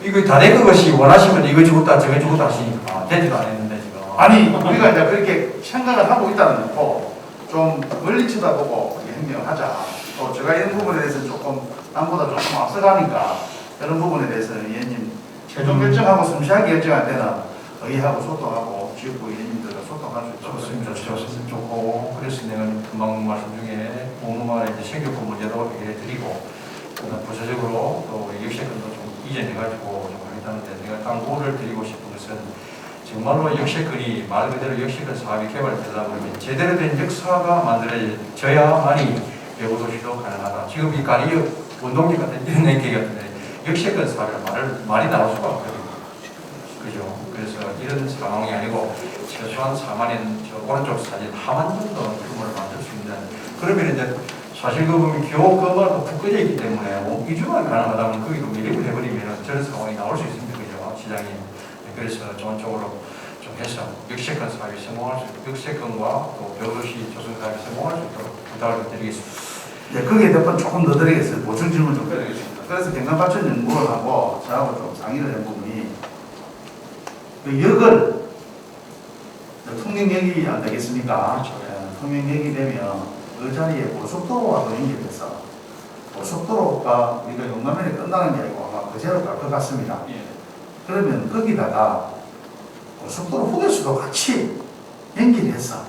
이거 다 된 것이 원하시면 이거 주겠다 저거 주겠다 하시니까 되지도 않았는데 지금. 아니 우리가 이제 그렇게 생각을 하고 있다는 거고 좀 멀리 쳐다보고 행동을 하자. 또 제가 이런 부분에 대해서 조금 남보다 조금 앞서가니까 이런 부분에 대해서는 의원님 최종 결정하고 섬세하게 결정할 때는 의회하고 소통하고 지역구 의원님들과 소통할 수 있도록 좋습니다. 좋고 그래서 내가 금방 말씀 중에 오늘말에 이제 생존권 문제도 얘기해드리고 부차적으로 또 역세권도 좀 이전해가지고 좀 하겠다는데 내가 당부를 드리고 싶은 것은 정말로 역세권이 말 그대로 역세권 사업이 개발되다 보면 제대로 된 역사가 만들어져야만이 배구도시도 가능하다. 지금 이 가리 운동기 같은 이런 얘기 같은데 역세권 사업이라는 말이 나올 수가 없거든요. 그죠? 그래서 이런 상황이 아니고 최소한 4만엔 저 오른쪽 사진 하만 정도 규모를 만들 수 있는 그러면 이제 사실 그 보면 교그 말고 푹 꺼져 있기 때문에 이주만 가능하다면 거기도 밀입을 해버리면 저런 상황이 나올 수 있습니다. 그죠? 시장이. 그래서 좋은 쪽으로 좀 해서 역세권 사업이 성공할 수 있도록 역세권과 또 배우도시 조성 사업이 성공할 수 있도록 부탁을 드리겠습니다. 네, 거기에 몇 번 조금 더 드리겠습니다. 보충 질문 좀 드리겠습니다. 그래서 경남발전연구원하고 저하고 좀 상의를 한 부분이 그 역을 통영역이 안 되겠습니까? 그렇죠. 통영역이 되면 그 자리에 고속도로와도 연결돼서 고속도로가 우리가 용남면이 끝나는 게 아니고 아마 그제로 갈 것 같습니다. 그러면 거기다가 고속도로 휴게소도 같이 연결해서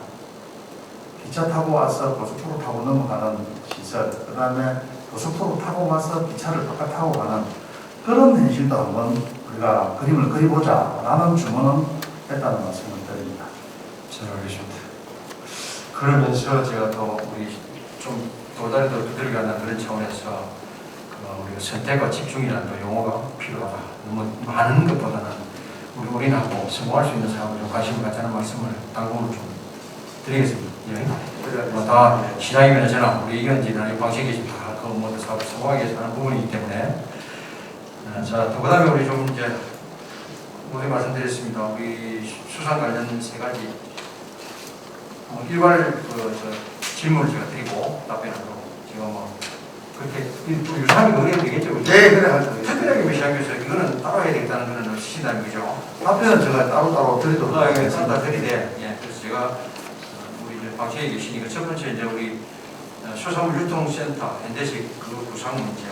기차 타고 와서 고속도로 타고 넘어가는 시설, 그 다음에 고속도로 타고 와서 기차를 바깥 타고 가는 그런 현실도 한번 우리가 그림을 그려보자 라는 주문은 했다는 말씀을 드립니다. 잘 알겠습니다. 그러면서 제가 또 우리 좀 도달도 두드려가는 그런 차원에서 우리가 선택과 집중이라는 또 용어가 필요하다. 너무 많은 것보다는 우리나라고 성공할 수 있는 사업을 좀 관심을 갖자는 말씀을 당부를 좀 드리겠습니다. 예. 다 시장이면 저나 우리 의견지나 방식이 다그 모든 사업을 성공하기 위해서 하는 부분이기 때문에 자, 또 그다음에 우리 좀 이제 모두 말씀드렸습니다. 우리 수상 관련 세 가지 일괄 질문을 제가 드리고 답변하도록 제가 그렇게 유사하게 의뢰도 되겠죠? 그렇죠? 네, 그래 하죠. 특별하게 메시하면서 이거는 따라야 되겠다는 거는 없으시다는 거죠? 답변은 제가 따로따로 드리도록 예, 따로 드리되 예, 그래서 제가 우리 이제 방청에 계시니까 첫 번째 이제 우리 수산물 유통센터 현대식 그 구상 문제,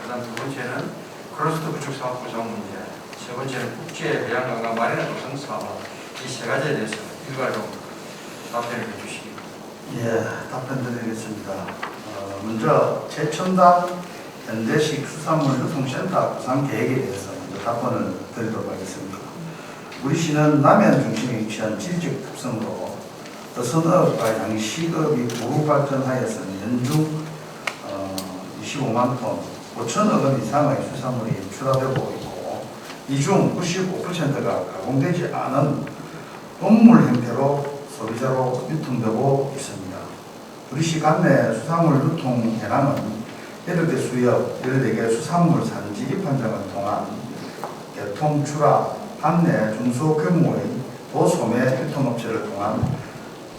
그다음 두 번째는 크로스트 구축 사업 구상 문제, 세 번째는 국제 해양관광 마리나 조성 사업 이 세 가지에 대해서 일괄로 답변을 해주시기. 예, 답변 드리겠습니다. 먼저 최첨단 현대식 수산물 유통센터 구상 계획에 대해서 먼저 답변을 드리도록 하겠습니다. 우리 시는 남해안 중심에 위치한 지리적 특성으로 어선어업과 양식업이 고루 발전하여서는 연중 25만 톤, 5천억 원 이상의 수산물이 출하되고 있고 이 중 95%가 가공되지 않은 동물 형태로 소비자로 유통되고 있습니다. 우리 시 관내 수산물 유통 현황은 8개 수역, 14개 수산물 산지 입판장을 통한 개통, 출하, 판매, 중소규모의 도소매 유통업체를 통한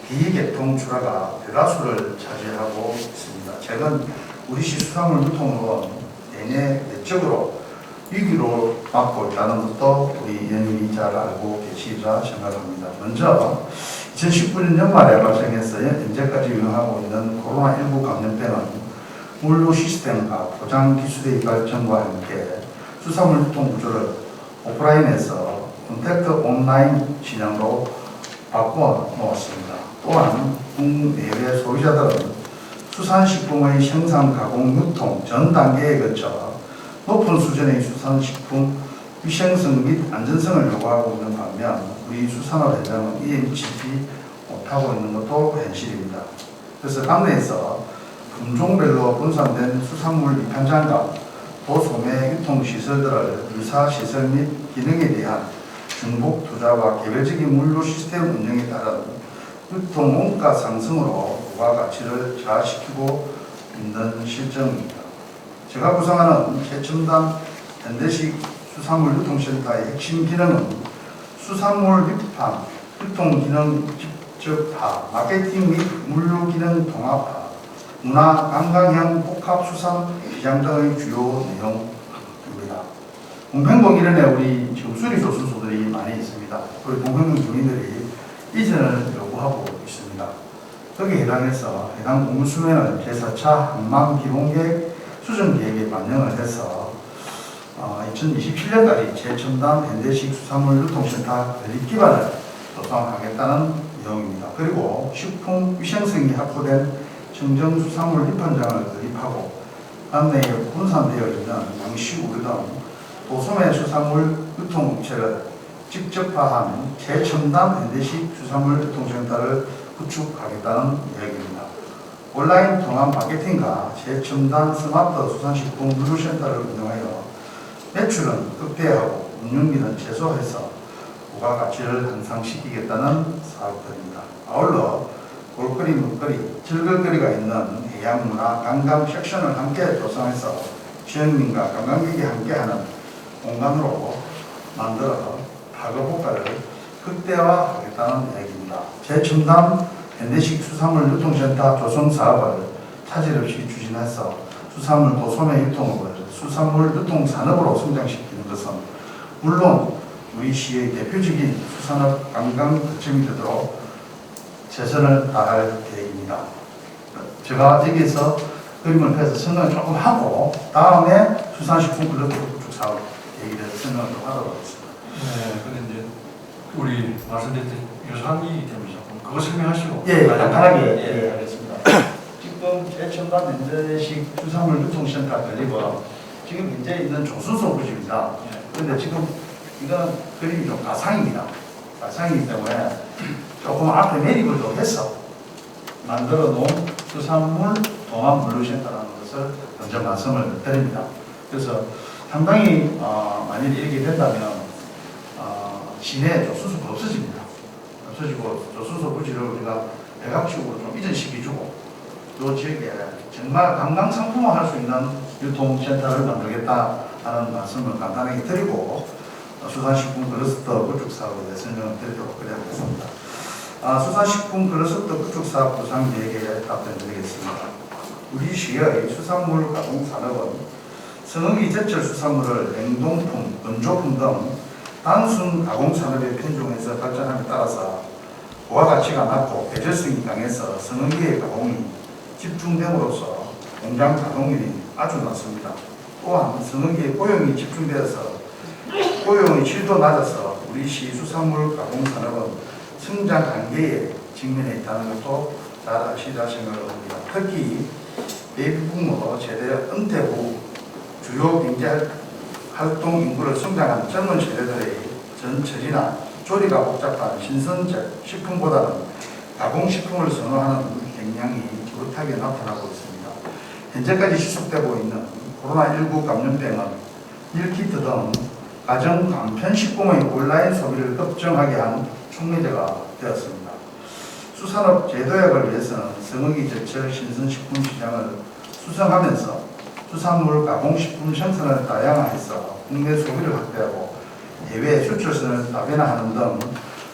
비개통 출하가 대다수를 차지하고 있습니다. 최근 우리 시 수산물 유통은 내내 내적으로 위기로 맞고 있다는 것도 우리 의원님이 잘 알고 계시리라 생각합니다. 먼저 2019년 연말에 발생해서 현재까지 유행하고 있는 코로나19 감염병은 물류 시스템과 포장 기술의 발전과 함께 수산물 유통 구조를 오프라인에서 콘택트 온라인 시장으로 바꾸어 놓았습니다. 또한 국내외 소비자들은 수산식품의 생산, 가공, 유통 전 단계에 거쳐 높은 수준의 수산식품 위생성 및 안전성을 요구하고 있는 반면 우리 수산업 현장은 이에 미치지 못하고 있는 것도 현실입니다. 그래서 관내에서 품종별로 분산된 수산물 입현장과 도소매 유통시설들을 유사시설 및 기능에 대한 중복 투자와 개별적인 물류 시스템 운영에 따른 유통 원가 상승으로 부가가치를 저하시키고 있는 실정입니다. 제가 구성하는 최첨단 현대식 수산물 유통센터의 핵심 기능은 수산물 유판, 유통기능 직접화, 마케팅 및 물류기능 통합화, 문화, 관광형 복합수산 시장 등의 주요 내용입니다. 동평봉 이런에 우리 지금 수리조수소들이 많이 있습니다. 우리 동평봉 주민들이 이전을 요구하고 있습니다. 거기에 해당해서 해당 공무수면을 제4차 한망기본계획 수정계획에 반영을 해서 2027년까지 최첨단 현대식 수산물 유통센터 건립 기반을 조성하겠다는 내용입니다. 그리고 식품 위생성이 확보된 청정수산물 입현장을 건립하고 관내에 분산되어 있는 양식우유 등 도소매 수산물 유통업체를 직접화한 최첨단 현대식 수산물 유통센터를 구축하겠다는 이야기입니다. 온라인 통합 마케팅과 최첨단 스마트 수산식품 물류센터를 운영하여 매출은 극대화하고 운영비는 최소화해서 부가가치를 향상시키겠다는 사업들입니다. 아울러 볼거리, 먹거리, 즐길거리가 있는 해양문화, 관광 섹션을 함께 조성해서 지역민과 관광객이 함께하는 공간으로 만들어 파급 효과를 극대화하겠다는 이야기입니다. 최첨단 현대식 수산물 유통센터 조성 사업을 차질 없이 추진해서 수산물 도소매 유통업을 수산물 유통 산업으로 성장시키는 것은 물론 우리 시의 대표적인 수산업 관광 거점이 되도록 최선을 다할 계획입니다. 제가 여기서 그림을 그려서 설명을 조금 하고 다음에 수산식품 클러스 구축 사업 계획에 대해서 설명을 좀 하도록 하겠습니다. 네, 근데 이제 우리 말씀드렸듯이 유사한 일이기 때문에 조금 그거 설명하시고. 예, 간단하게 예. 하겠습니다. 지금 최첨단 현대식 수산물 유통센터 건립은 지금 현재 있는 조수소 구집입니다. 그런데 지금 이거는 그림이 좀 가상입니다. 가상이기 때문에 조금 앞에 매립을 좀 해서 만들어 놓은 수산물 동안 물류센터라는 것을 먼저 말씀을 드립니다. 그래서 상당히 만일 이렇게 된다면 시내 조수소가 없어집니다. 없어지고 조수소 부지를 우리가 대각지구로 좀 이전시켜주고 또 지역에 정말 관광 상품화할 수 있는 유통센터를 만들겠다 하는 말씀을 간단하게 드리고 수산식품 클러스터 구축 사업에 대해 설명을 드리도록 하겠습니다. 수산식품 클러스터 구축 사업 구상 계획에 답변드리겠습니다. 우리 시의 수산물 가공 산업은 성어기 제철 수산물을 냉동품, 건조품 등 단순 가공 산업에 편중해서 발전함에 따라서 부가가치가 낮고 배절성이 강해서 성어기의 가공이 집중됨으로써 공장 가동률이 아주 낮습니다. 또한 성어기의 고용이 집중되어서 고용의 질도 낮아서 우리 시 수산물 가공 산업은 성장 한계에 직면해 있다는 것도 잘 아시리라 생각합니다. 특히 베이비부모 세대 은퇴 후 주요 경제 활동 인구를 성장한 젊은 세대들의 전처리나 조리가 복잡한 신선적 식품보다는 가공식품을 선호하는 경향이 뚜렷하게 나타나고 있습니다. 현재까지 지속되고 있는 코로나19 감염병은 밀키트 등 가정 간편식품의 온라인 소비를 급증하게 한 촉매제가 되었습니다. 수산업 제도약을 위해서는 성어기 제철 신선식품 시장을 수성하면서 수산물 가공식품 생산을 다양화해서 국내 소비를 확대하고 해외 수출선을 다변화하는 등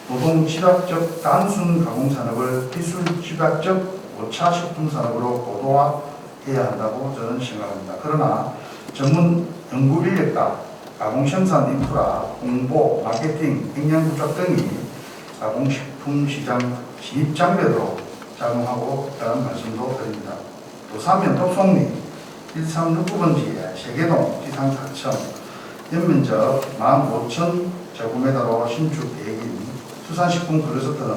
노동 집약적 단순 가공산업을 기술 집약적 5차 식품산업으로 고도화해야 한다고 저는 생각합니다. 그러나 전문 연구 인력과 가공생산 인프라, 홍보, 마케팅, 행정구축 등이 가공식품 시장 진입 장벽으로 작용하고 있다는 말씀도 드립니다. 도산면 톡송리 1369번지에 세계동 지상 4층 연면적 15,000제곱미터로 신축 계획인 수산식품 클러스터는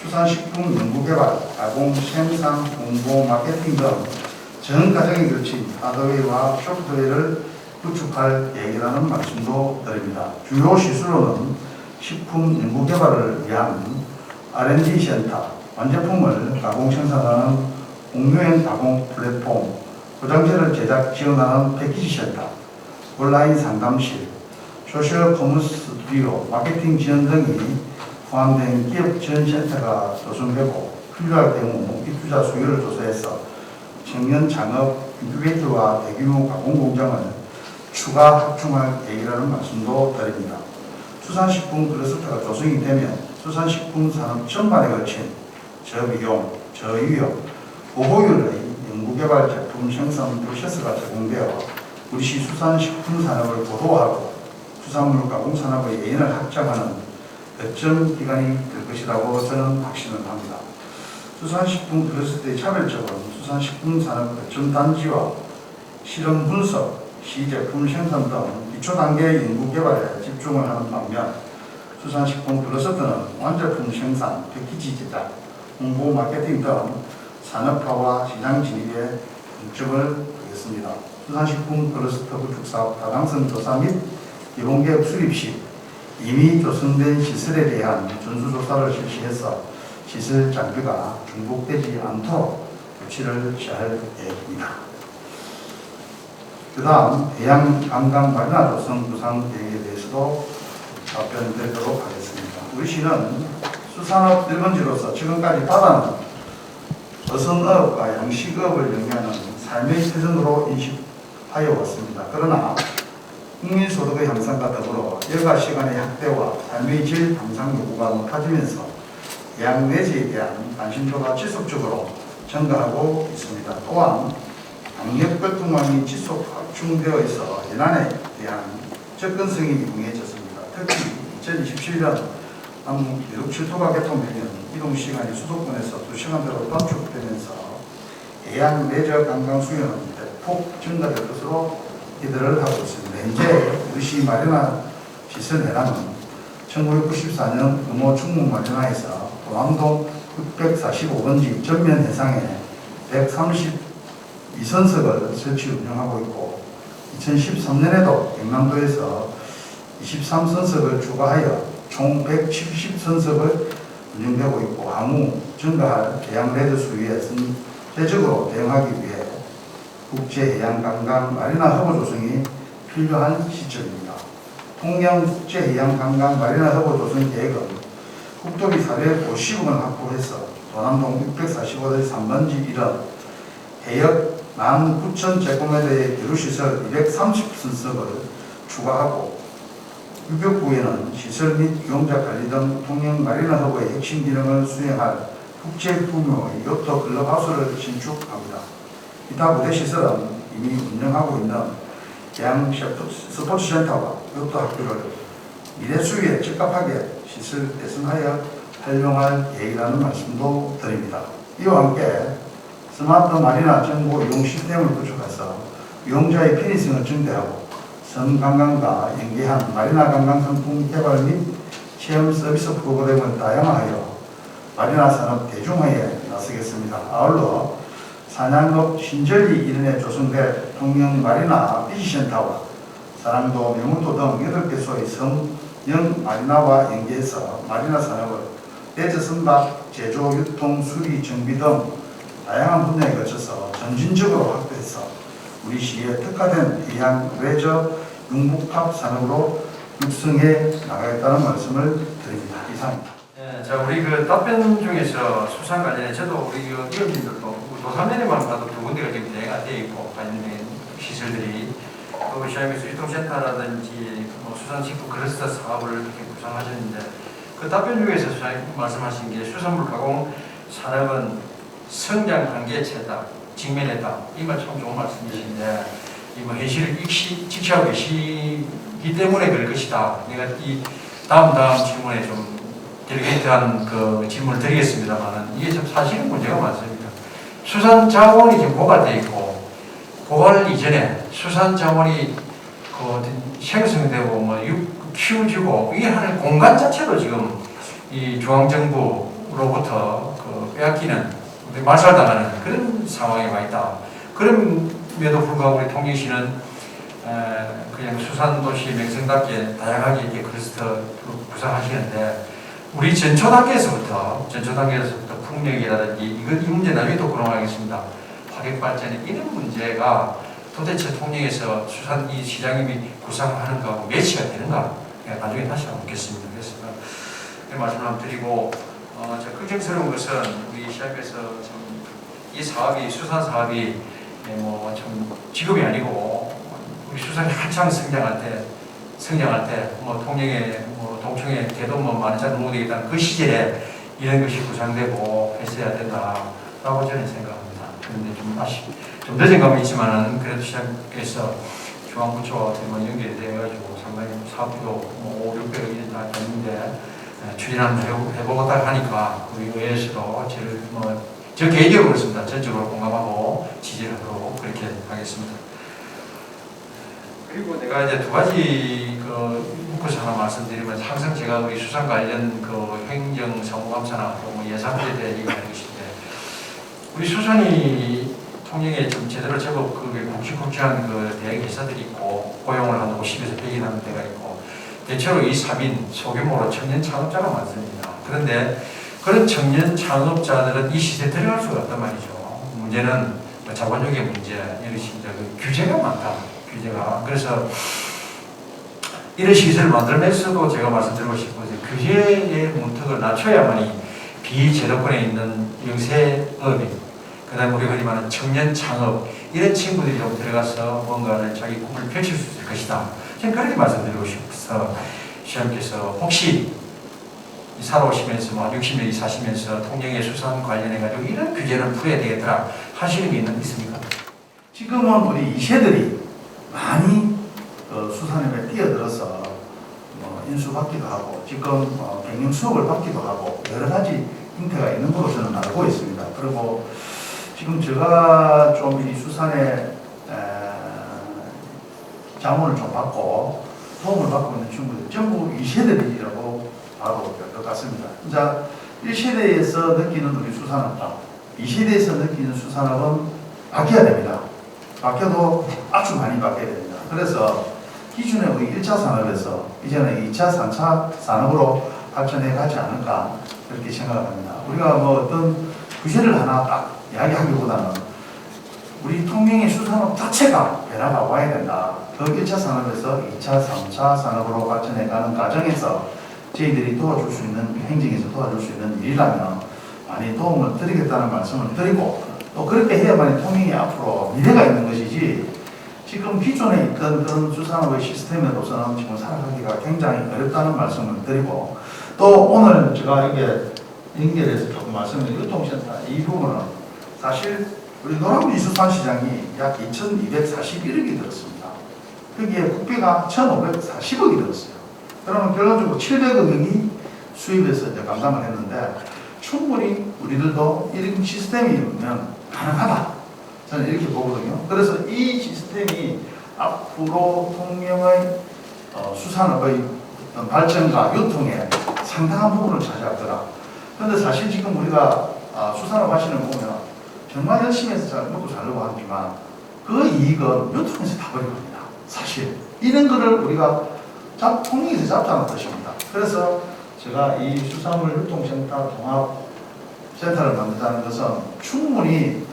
수산식품 연구개발, 가공, 생산, 홍보, 마케팅 등 전 과정에 걸친 하드웨어와 소프트웨어를 구축할 계획이라는 말씀도 드립니다. 주요 시술로는 식품 연구 개발을 위한 R&D 센터, 완제품을 가공 생산하는 공유행 가공 플랫폼, 포장재를 제작 지원하는 패키지 센터, 온라인 상담실, 소셜 커머스 스튜디오, 마케팅 지원 등이 포함된 기업 지원 센터가 조성되고 필요할 경우 입주자 수요를 조사해서 청년 창업 인큐베이터와 대규모 가공 공장을 추가 확충할 계획이라는 말씀도 드립니다. 수산식품 클러스터가 조성이 되면 수산식품 산업 전반에 걸친 저비용, 저유용, 고효율의 연구개발 제품 생산 프로세스가 제공되어 우리시 수산식품 산업을 고도화하고 수산물 가공 산업의 예인을 확장하는 거점 기간이 될 것이라고 저는 확신을 합니다. 수산식품 클러스터의 차별적은 수산식품 산업 거점 단지와 실험 분석, 시제품 생산 등 기초 단계의 연구 개발에 집중을 하는 반면 수산식품 클러스터는 완제품 생산, 패키지 제작, 홍보 마케팅 등 산업화와 시장 진입에 중점을 두겠습니다. 수산식품 클러스터 구축 사업 타당성 조사 및 기본계획 수립 시 이미 조성된 시설에 대한 전수조사를 실시해서 시설 장비가 중복되지 않도록 조치를 취할 계획입니다. 그 다음 해양관광 마리나 조성 구상 계획에 대해서도 답변드리도록 하겠습니다. 우리 시는 수산업 1번지로서 지금까지 바다는 어선어업과 양식업을 영위하는 삶의 태전으로 인식하여 왔습니다. 그러나 국민소득의 향상과 더불어 여가 시간의 확대와 삶의 질 향상 요구가 높아지면서 해양 내지에 대한 관심도가 지속적으로 증가하고 있습니다. 또한 강력교통망이 지속 확충되어 있어 연안에 대한 접근성이 용이해졌습니다. 특히 2027년 남북 유럽 7토가 개통되면 이동시간이 수도권에서 2시간대로 단축되면서 해양 레저 관광 수요는 대폭 증가될 것으로 기대를 하고 있습니다. 현재 의시 마리나 시설 해랑은 1994년 금호 충무 마리나에서 도남동 645번지 전면 해상에 132선석을 설치 운영하고 있고 2013년에도 경남도에서 23선석을 추가하여 총 170선석을 운영되고 있고 향후 증가할 해양 레저 수요에 선제적으로 대응하기 위해 국제해양관광 마리나 허브 조성이 필요한 시점입니다. 통영국제해양관광 마리나 허브 조성 계획은 국토비 450억을 확보해서 도남동 645대 3번지 1원 해역 19,000제곱미터의 교류시설 230선석을 추가하고 유격부에는 시설 및 이용자 관리 등 통영 마리나 허브의 핵심 기능을 수행할 국제 규모의 요트 클럽하우스를 신축합니다. 기타 부대 시설은 이미 운영하고 있는 해양 스포츠센터와 요트 학교를 미래 수요에 적합하게 시설 개선하여 활용할 계획이라는 말씀도 드립니다. 이와 함께 스마트 마리나 정보 이용 시스템을 구축해서 이용자의 편의성을 증대하고 선 관광과 연계한 마리나 관광 상품 개발 및 체험 서비스 프로그램을 다양화하여 마리나 산업 대중화에 나서겠습니다. 아울러 산양읍 신절리 이른에 조성될 통영 마리나 비치센터와 사랑도, 명문도 등 8개소의 성형 마리나와 연계해서 마리나 산업을 레저 선박, 제조, 유통, 수리, 정비 등 다양한 분야에 거쳐서 점진적으로 확대해서 우리 시에 특화된 해양 레저 융복합 산업으로 육성해 나가겠다는 말씀을 드립니다. 이상입니다. 네, 자 우리 그 답변 중에서 수산 관련해 저도 우리 그 의원님들도 도산면에만 봐도 두 군데가 지금 대회가 되어 있고 관련된 시설들이 또 시장에서 유통센터라든지 뭐 수산식품 클러스터 사업을 이렇게 구상하셨는데 그 답변 중에서 수장님 말씀하신 게 수산물 가공 산업은 성장 한계 체다, 직면했다. 이 말 참 좋은 말씀이신데 이 뭐 현실을 직시하고 계시기 때문에 그럴 것이다. 내가 이 다음 질문에 좀 델리게이트한 그 질문을 드리겠습니다만은 이게 참 사실은 문제가 많습니다. 수산 자원이 지금 고갈돼 있고 고갈 이전에 수산 자원이 그 생성되고 뭐 키워지고 이게 하는 공간 자체도 지금 이 중앙정부로부터 그 빼앗기는 말살당하는 그런 상황에 와 있다. 그럼에도 불구하고 우리 통영시는 그냥 수산도시 명성답게 다양하게 이렇게 클러스터 구성하시는데 우리 전초 단계에서부터 풍력이라든지 이 문제 나중에 또 공론하겠습니다. 화력 발전의 이런 문제가 도대체 통영에서 수산 이 시장님이 구상하는 거하고 매치가 되는가? 나중에 다시 한번 묻겠습니다. 그래서 그 말씀을 한번 드리고 걱정스러운 것은 우리 시합에서 이 사업이 수산 사업이 참 지금이 아니고 우리 수산이 한창 성장할 때 통영에 동청에 개도 많은 자를 모으게 되겠다는 그 시절에 이런 것이 구상되고 했어야 된다라고 저는 생각합니다. 그런데 좀 늦은 감은 있지만은 그래도 시장께서 중앙부처와 연결이 되어가지고 상당히 사업비도 5, 600억 이상 다 됐는데 추진 한번 해보겠다 하니까 우리 의회에서도 저 개인적으로 그렇습니다. 전적으로 공감하고 지지하도록 그렇게 하겠습니다. 그리고 내가 이제 두 가지 묶어서 하나 말씀드리면 항상 제가 우리 수산 관련 행정 사무감사나 예산에 대해 얘기하는 것인데 우리 수산이 통영에 좀 제대로 제법 굵직굵직한 대형 회사들이 있고 고용을 한 50에서 100인 하는 데가 있고 대체로 이 3인 소규모로 청년 창업자가 많습니다. 그런데 그런 청년 창업자들은 이 시대에 들어갈 수가 없단 말이죠. 문제는 자본주의 문제, 이것이 규제가 많다. 규제가. 그래서 이런 시설을 만들어냈어도 제가 말씀드리고 싶은 것은 규제의 문턱을 낮춰야만이 비제도권에 있는 영세업인, 그 다음에 우리가 흔히 말하는 청년 창업, 이런 친구들이 좀 들어가서 뭔가를 자기 꿈을 펼칠 수 있을 것이다. 저는 그렇게 말씀드리고 싶어서 시장님께서 혹시 살아오시면서 60년이 사시면서 통영의 수산 관련해가지고 이런 규제를 풀어야 되겠더라 하시는 게 있습니까? 지금은 우리 이세들이 많이 수산업에 뛰어들어서 인수받기도 하고 지금 경영 수업을 받기도 하고 여러 가지 형태가 있는 걸로 저는 알고 있습니다. 그리고 지금 제가 좀 이 수산에 자문을 좀 받고 도움을 받고 있는 친구들 전부 2세대들이라고 봐도 될 것 같습니다. 자, 1세대에서 느끼는 우리 수산업과 2세대에서 느끼는 수산업은 바뀌어야 됩니다. 바뀌어도 아주 많이 바뀌어야 됩니다. 그래서 기존의 우리 1차 산업에서 이제는 2차, 3차 산업으로 발전해 가지 않을까 그렇게 생각합니다. 우리가 어떤 규제를 하나 딱 이야기하기보다는 우리 통영의 수산업 자체가 변화가 와야 된다. 그 1차 산업에서 2차, 3차 산업으로 발전해가는 과정에서 저희들이 도와줄 수 있는, 행정에서 도와줄 수 있는 일이라면 많이 도움을 드리겠다는 말씀을 드리고 또 그렇게 해야만이 통영이 앞으로 미래가 있는 것이지 지금 기존에 있던 그런 수산업의 시스템으로서는 지금 살아가기가 굉장히 어렵다는 말씀을 드리고 또 오늘 제가 이게 연결해서 조금 말씀드린 유통센터 이 부분은 사실 우리 노량진 수산시장이 약 2,241억이 들었습니다. 거기에 국비가 1,540억이 들었어요. 그러면 결론적으로 700억이 수입에서 이제 감당을 했는데 충분히 우리들도 이런 시스템이면 가능하다. 저는 이렇게 보거든요. 그래서 이 시스템이 앞으로 통영의 수산업의 발전과 유통에 상당한 부분을 차지하더라. 그런데 사실 지금 우리가 수산업 하시는 거 보면 정말 열심히 해서 잘 먹고 살려고 하지만 그 이익은 유통에서 다 버려갑니다. 사실 이런 거를 우리가 통영에서 잡자는 뜻입니다. 그래서 제가 이 수산물 유통센터 종합센터를 만들자는 것은 충분히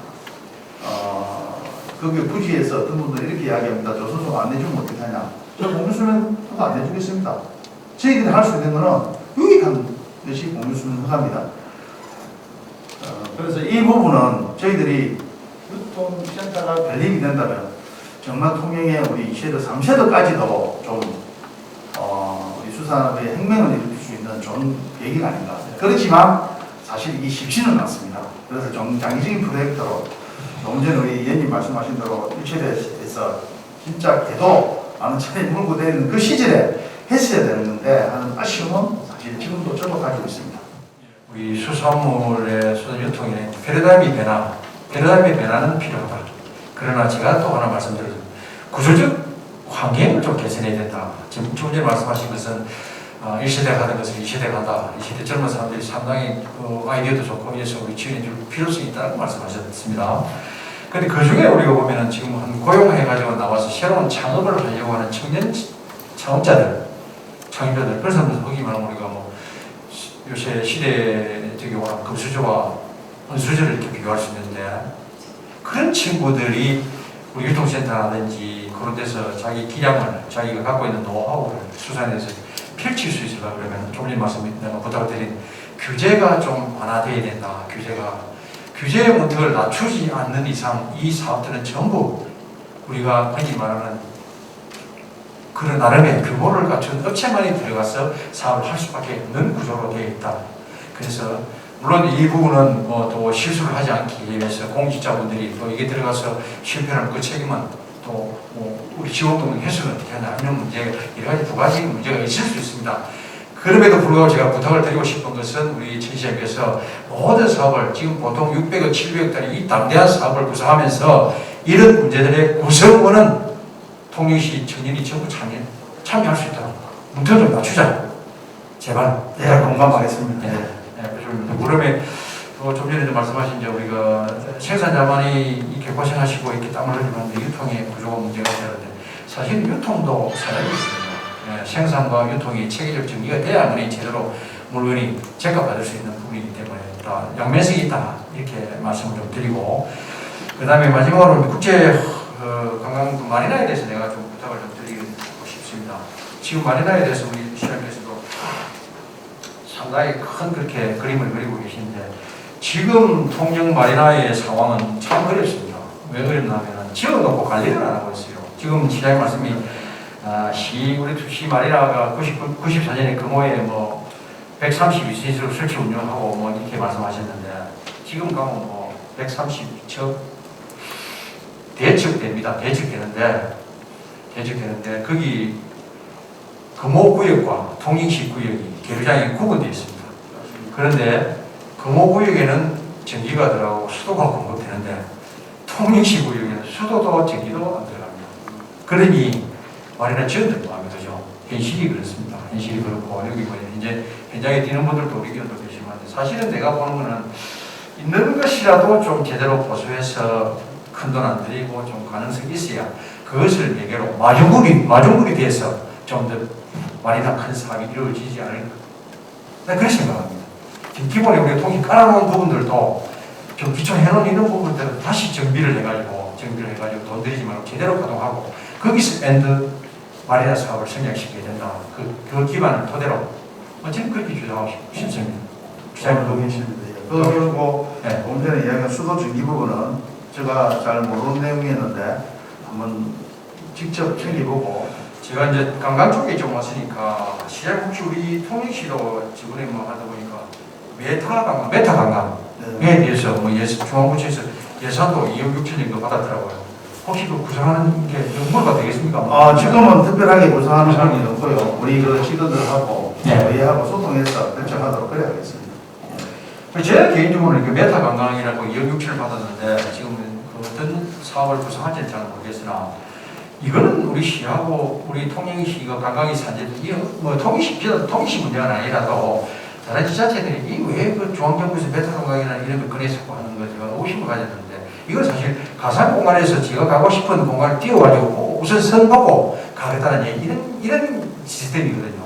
거기 부지에서 어떤 분들이 이렇게 이야기합니다. 조선소가 안 내주면 어떻게 하냐. 저 공유수면 허가 안 내주겠습니다. 저희들이 할 수 있는 것은 유익한 것이 공유수면 허가입니다. 그래서 이 부분은 저희들이 유통센터가 별립이 된다면 정말 통영의 우리 2세대, 3세대까지도 좀 우리 수산업의 혁명을 일으킬 수 있는 좋은 계기가 아닌가. 그렇지만 사실 이게 쉽지는 않습니다. 그래서 좀 장기적인 프로젝트로 조금 전에 우리 의원님 말씀하신 대로 1세대에서 진짜 개도 많은 차례 물고 다니는 그 시절에 했어야 되는 건데 하는 아쉬움은 사실 지금도 저도 가지고 있습니다. 우리 수산물의 수산 유통에 패러다임의 변화는 필요하다. 그러나 제가 또 하나 말씀드리죠. 구조적 환경을 좀 개선해야 된다. 지금 좀 전에 말씀하신 것은 1세대가 하던 것을 2세대가 한다. 2세대 젊은 사람들이 상당히 아이디어도 좋고 이래서 우리 지원해 줄 필요성이 있다고 말씀하셨습니다. 근데 그 중에 우리가 보면은 지금 한 고용해가지고 나와서 새로운 창업을 하려고 하는 청년 창업자들, 창업자들, 그래서 흔히 말하면 우리가 뭐 요새 시대적인 금수저와 은수저를 이렇게 비교할 수 있는데 그런 친구들이 우리 유통센터라든지 그런 데서 자기 기량을 자기가 갖고 있는 노하우를 수산해서 펼칠 수 있으려고 그러면 좀 전에 내가 부탁드린 규제가 좀 완화되어야 된다. 규제의 문턱을 낮추지 않는 이상 이 사업들은 전부 우리가 흔히 말하는 그런 나름의 규모를 갖춘 업체만이 들어가서 사업을 할 수밖에 없는 구조로 되어 있다. 그래서 물론 이 부분은 뭐 또 실수를 하지 않기 위해서 공직자분들이 또 이게 들어가서 실패하면 그 책임은 또 뭐 우리 지원금을 해서는 어떻게 하냐 이런 문제가 여러 가지 두 가지 문제가 있을 수 있습니다. 그럼에도 불구하고 제가 부탁을 드리고 싶은 것은 우리 천 시장께서 모든 사업을 지금 보통 600억, 700억짜리 이 담대한 사업을 구성하면서 이런 문제들의 구성원은 통영시 청년이 전부 참여할 수 있도록 문턱을 좀 낮추자. 제발. 네, 공감하겠습니다. 네. 그러면 좀 전에 말씀하신 이제 우리가 생산자만이 이렇게 고생하시고 이렇게 땀을 흘리는데 유통의 구조가 문제가 되는데 사실 유통도 사람이 있습니다. 네, 생산과 유통이 체계적 정리가 돼야만이 제대로 물건이 제값받을 수 있는 부분이기 때문에 다 양면성이 있다 이렇게 말씀을 좀 드리고 그 다음에 마지막으로 국제 관광 마리나에 대해서 내가 좀 부탁을 좀 드리고 싶습니다. 지금 마리나에 대해서 우리 시장께서도 상당히 큰 그렇게 그림을 그리고 계신데 지금 통영 마리나의 상황은 참 어렵습니다. 왜 어렵냐면 지어놓고 관리를 안 하고 있어요. 지금 시장의 말씀이 우리 시 마리나가 94년에 금호에 뭐 132세대로 설치 운영하고 뭐 이렇게 말씀하셨는데 지금 가면 뭐 132척 대척됩니다. 대척되는데 거기 금호구역과 통영시 구역이 계류장이 구분되어 있습니다. 그런데 금호구역에는 전기가 들어가고 수도가 공급되는데 통영시 구역에는 수도도 전기도 안 들어갑니다. 그러니 마리나 지원들 마음에 드죠. 현실이 그렇습니다. 현실이 그렇고 여기 뭐 이제 현장에 뛰는 분들도 우리 의견도 계시지만 사실은 내가 보는 거는 있는 것이라도 좀 제대로 보수해서 큰 돈 안 들이고 좀 가능성이 있어야 그것을 매개로 마중물이 돼서 좀 더 마리나 큰 사업이 이루어지지 않을까. 난 그렇게 생각합니다. 지금 기본에 우리가 통신 깔아놓은 부분들도 좀 기초해놓은 이런 부분들은 다시 정비를 해가지고 돈 들이지 말고 제대로 가동하고 거기서 엔드 마리나 사업을 성장시켜야 된다. 그 기반을 토대로 저는 그렇게 주장하고 싶습니다. 주장을 동의하십니다. 그리고 조금 전에 이야기한 수도 전기 부분은 제가 잘 모르는 내용이었는데 한번 직접 챙겨보고 제가 이제 관광 쪽에 좀 왔으니까 시장 혹시 우리 통영시도 저번에 뭐 하다 보니까 메타 관광에 대해서 뭐 중앙부처에서 예산도 2억 6천 정도 받았더라고요. 혹시 그 구성하는 게 연구가 되겠습니까? 지금은 특별하게 구성하는 사람이 없고요. 우리 그 직원들하고 회의하고 소통해서 결정하도록 그래야 하겠습니다. 제가 개인적으로는 메타 관광이라고 2억 6천을 받았는데 지금 그 어떤 사업을 구성할지는 잘 모르겠으나 이거는 우리 시하고 우리 통영시가 관광이 산지 뭐 통영시 문제가 아니라도 다른 지자체들이 이 왜 그 중앙정부에서 메타 관광이나 이런 걸 꺼내서 하는 거 제가 의심을 가졌는데 이건 사실 가상 공간에서 제가 가고 싶은 공간을 띄워가지고 우선 선보고 가겠다는 이런 시스템이거든요.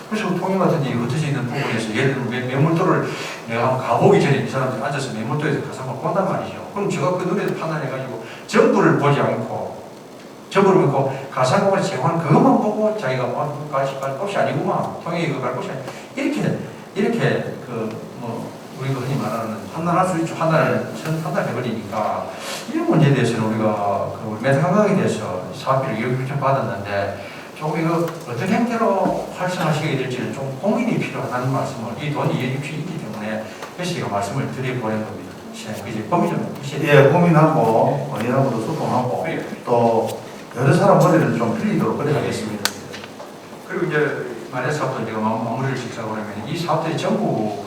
그래서 통영 같은 데 흩어져 있는 부분에서 예를 들면 매물도를 내가 한번 가보기 전에 이 사람들이 앉아서 매물도에서 가상을 본단 말이죠. 그럼 제가 그 눈에서 판단해가지고 전부를 보지 않고 전부를 보고 가상공간에서 제공하는 그것만 보고 자기가 갈 곳이 아니구만. 통영이 이거 갈 곳이 아니구만. 이렇게 우리가 흔히 말하는 판단할 수 있죠. 판단해버리니까 이런 문제에 대해서는 우리가 우리 메타 관광에 대해서 사업비를 2억 6천 받았는데 조금 이거 어떤 형태로 활성화시키게 될지는 좀 고민이 필요하다는 말씀을 이 돈이 2억 6천이 있기 때문에 그래서 제가 말씀을 드려보는 겁니다. 이제 고민 좀 해주세요. 고민하고 의원하고도 소통하고 또 여러 사람 머리를 좀 빌리도록 그래 하겠습니다. 그리고 이제 마리나 사업도 제가 마무리를 짓자고 하면 이 사업들이 전부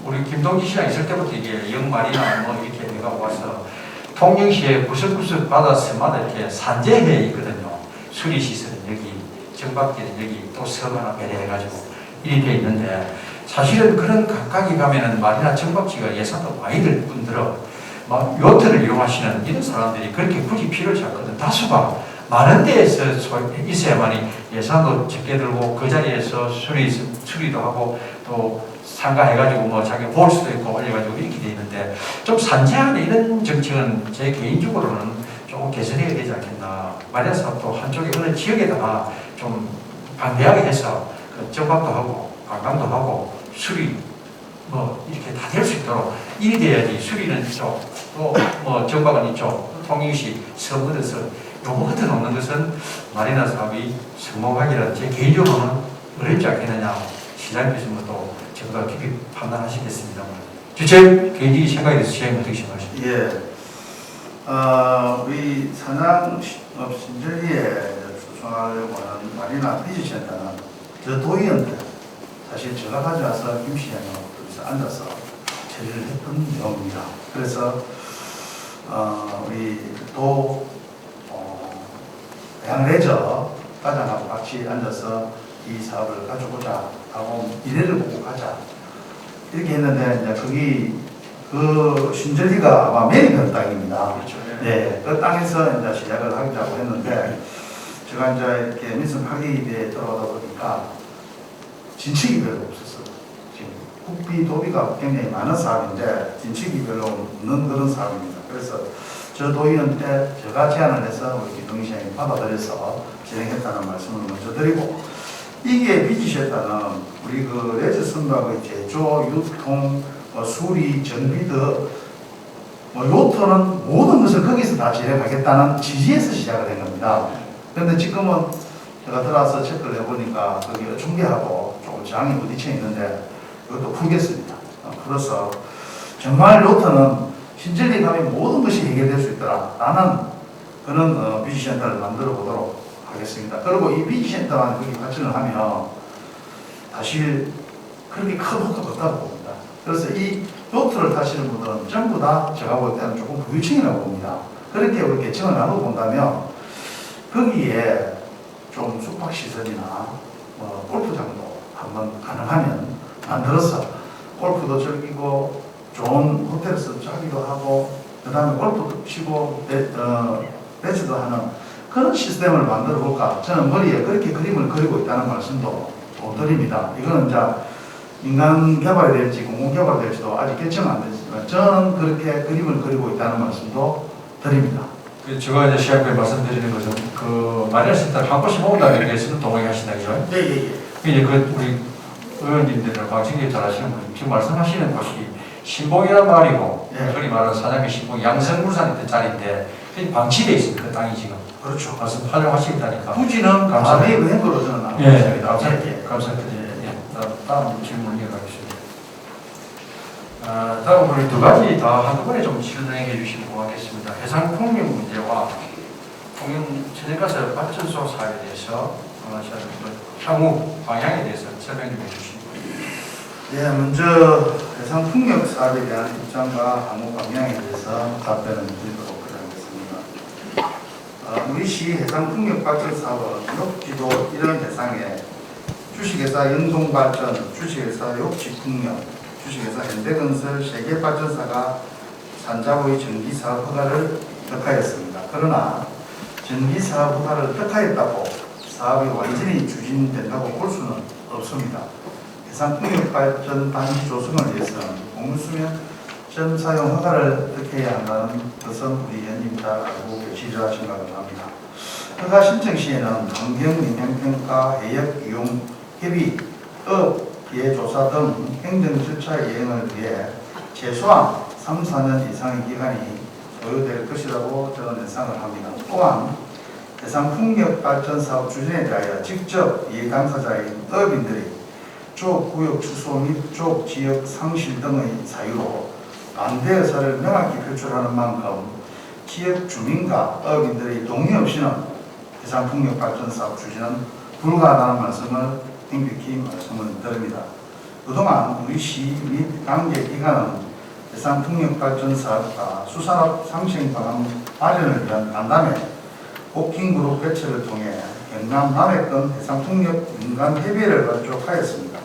우리 김동지 시장 있을 때부터 이게 영마리나 뭐 이렇게 내가 와서 통영시에 구석구석 바다서마다 이렇게 산재해 있거든요. 수리시설은 여기, 정박기는 여기, 또 섬 하나 배려해가지고 이렇게 돼 있는데 사실은 그런 각각이 가면은 마리나 정박지가 예산도 많이 들 뿐더러 막 요트를 이용하시는 이런 사람들이 그렇게 굳이 필요치 않거든. 다수가 많은 데에서 있어야만이 예산도 적게 들고 그 자리에서 수리도 하고 또 참가해가지고 뭐 자기 볼 수도 있고 올려가지고 이렇게 돼 있는데 좀 산재하는 이런 정책은 제 개인적으로는 조금 개선해야 되지 않겠나. 말해서 또 한쪽에 어느 지역에다가 좀 방대하게 해서 그 정박도 하고 관광도 하고 수리 뭐 이렇게 다 될 수 있도록 일이 돼야지. 수리는 이쪽 또 뭐 정박은 이쪽 통일시 섬 얻어서 요거 흩어 놓는 것은 마리나 사업이 성공하기라 제 개인적으로는 어렵지 않겠느냐. 시장님께서는 또 저보다 깊이 판단하시겠습니다만 주체 개인적인 생각에 대해서 시장님 어떻게 생각하십니까? 예. 우리 산양업 신절리에 추천하려고 하는 마리나 비즈센터는 저 도의원들 사실 제가 가져와서 김 시장님하고 앉아서 제의를 했던 내용입니다. 그래서 우리 도 양레저 과장하고 같이 앉아서 이 사업을 가져보자 하고 미래를 보고 가자 이렇게 했는데 이제 거기 그 신절리가 아마 매립한 땅입니다. 그렇죠. 네, 그 땅에서 이제 시작을 하자고 했는데 제가 이제 이렇게 민선 학위대에 들어가다 보니까 진척이 별로 없었어요. 지금 국비 도비가 굉장히 많은 사업인데 진척이 별로 없는 그런 사업입니다. 그래서 저 도의원한테 제가 제안을 해서 우리 기동시장이 받아들여서 진행했다는 말씀을 먼저 드리고 이게 비지셨다는 우리 그 레저 선박의 제조, 유통, 수리, 정비 등 요트는 모든 것을 거기서 다 진행하겠다는 지지에서 시작을 된 겁니다. 그런데 지금은 제가 들어와서 체크를 해보니까 거기 중개하고 조금 저항이 부딪혀 있는데 이것도 풀겠습니다. 그래서 정말 요트는 신절리 가면 모든 것이 해결될 수 있더라 라는 그런 비지센터를 만들어 보도록 하겠습니다. 그리고 이 비지센터만 거기 발전을 하면 사실 그렇게 큰 효과가 없다고 봅니다. 그래서 이 요트를 타시는 분들은 전부 다 제가 볼 때는 조금 부유층이라고 봅니다. 그렇게 우리 계층을 나누어 본다면 거기에 좀 숙박시설이나 골프장도 한번 가능하면 만들어서 골프도 즐기고 좋은 호텔에서 자기도 하고 그 다음에 골프도 치고 레저도 하는 그런 시스템을 만들어 볼까. 저는 머리에 그렇게 그림을 그리고 있다는 말씀도 드립니다. 이거는 이제 인간 개발이 될지 공공 개발이 될지도 아직 결정 안 됐지만 저는 그렇게 그림을 그리고 있다는 말씀도 드립니다. 제가 이제 시작에 말씀드리는 것은 그 마리나 센터를 한 곳씩 모은다는 얘기에서는 동의하신다고요? 네, 예, 예. 이제 그 우리 의원님들이나 방청객 잘 아시는 분 지금 말씀하시는 곳이 신봉이라는 말이고 예. 소위 말하는 사장의 신봉 양성물산에 있던 자리인데 방치되어 있습니다. 그 땅이 지금. 그렇죠. 말씀 활용하시겠다니까. 부지는 감사의 은행으로 저는 알고 예, 있습니다. 감사드립니다. 다음 질문 이어가겠습니다. 다음 우리 두 가지 다 한꺼번에 좀 진행해 주시면 고맙겠습니다. 해상폭력 문제와 천연가스 발전소 사업에 대해서 향후 방향에 대해서 설명 좀 해주시고. 네, 먼저 해상풍력 사업에 대한 입장과 향후 방향에 대해서 답변을 드리도록 하겠습니다. 우리 시 해상풍력 발전 사업은 욕지도 이런 해상에 주식회사 영동발전, 주식회사 욕지풍력, 주식회사 현대건설 3개 발전사가 산자부의 전기사업 허가를 득하였습니다. 그러나 전기사업 허가를 득하였다고 사업이 완전히 추진된다고 볼 수는 없습니다. 해상풍력발전 단지 조성을 위해서는 공수면 전 사용 허가를 득해야 한다는 것은 우리 의원님 잘 알고 계시리라 생각을 합니다. 허가 신청 시에는 환경영향평가, 해역 이용, 협의, 예조사 등 행정 절차 이행을 위해 최소한 3, 4년 이상의 기간이 소요될 것이라고 저는 예상을 합니다. 또한 해상풍력발전 사업 추진에 대하여 직접 이해당사자인 업인들이 조구역 취소 및 조지역 상실 등의 사유로 반대 의사를 명확히 표출하는 만큼 지역 주민과 업인들의 동의 없이는 해상풍력발전 사업 추진은 불가하다는 말씀을 명백히 말씀을 드립니다. 그동안 우리 시 및 관계기관은 해상풍력발전 사업과 수산업 상생방안 마련을 위한 간담회 워킹그룹 개최를 통해 경남 남해권 해상풍력 민간협의회를 발족하였습니다.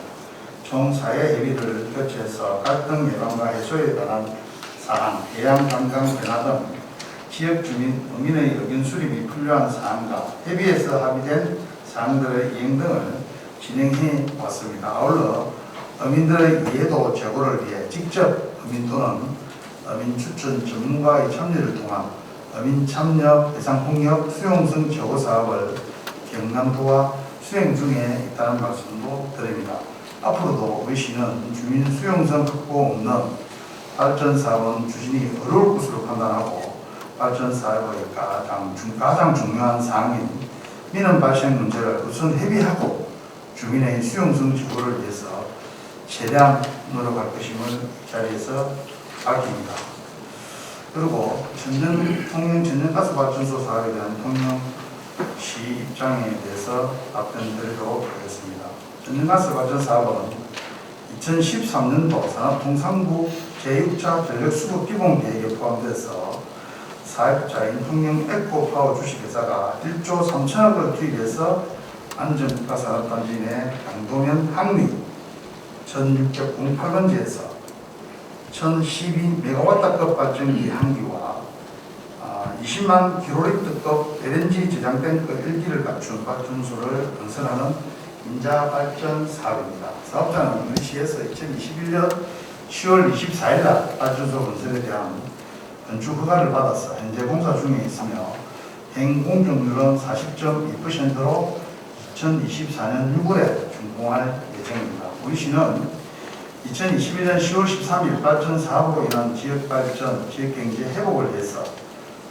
총 4회 협의를 개최해서 갈등 예방과 해소에 관한 사항, 해양 관광 변화 등 지역 주민, 어민의 의견 수립이 필요한 사항과 협의해서 합의된 사항들의 이행 등을 진행해 왔습니다. 아울러 어민들의 이해도 제고를 위해 직접 어민 또는 어민 추천 전문가의 참여를 통한 어민 참여 해상폭력 수용성 제고 사업을 경남도와 수행 중에 있다는 말씀도 드립니다. 앞으로도 우리 시는 주민 수용성 확보 없는 발전 사업은 추진이 어려울 것으로 판단하고 발전 사업의 가장 중요한 사항인 민원 발생 문제를 우선 해결하고 주민의 수용성 제고를 위해서 최대한 노력할 것임을 이 자리에서 밝힙니다. 그리고 통영 천연가스발전소 사업에 대한 통영시 입장에 대해서 답변드리도록 하겠습니다. 천연가스발전 사업은 2013년도 산업통상부 제6차 전력수급 기본계획에 포함돼서 사업자인 통영 에코파워 주식회사가 1조 3천억을 투입해서 안전국가산업단지 내 강도면 항리 1608번지에서 1012메가와트급 발전기 한기와 20만 킬로리터급 LNG 저장 탱크 1기를 갖춘 발전소를 건설하는 인자 발전 사업입니다. 사업자는 우리 시에서 2021년 10월 24일 날 발전소 건설에 대한 건축 허가를 받아서 현재 공사 중에 있으며 행 공정률은 40.2%로 2024년 6월에 준공할 예정입니다. 우리 시는 2021년 10월 13일 발전 사업으로 인한 지역 발전, 지역 경제 회복을 위해서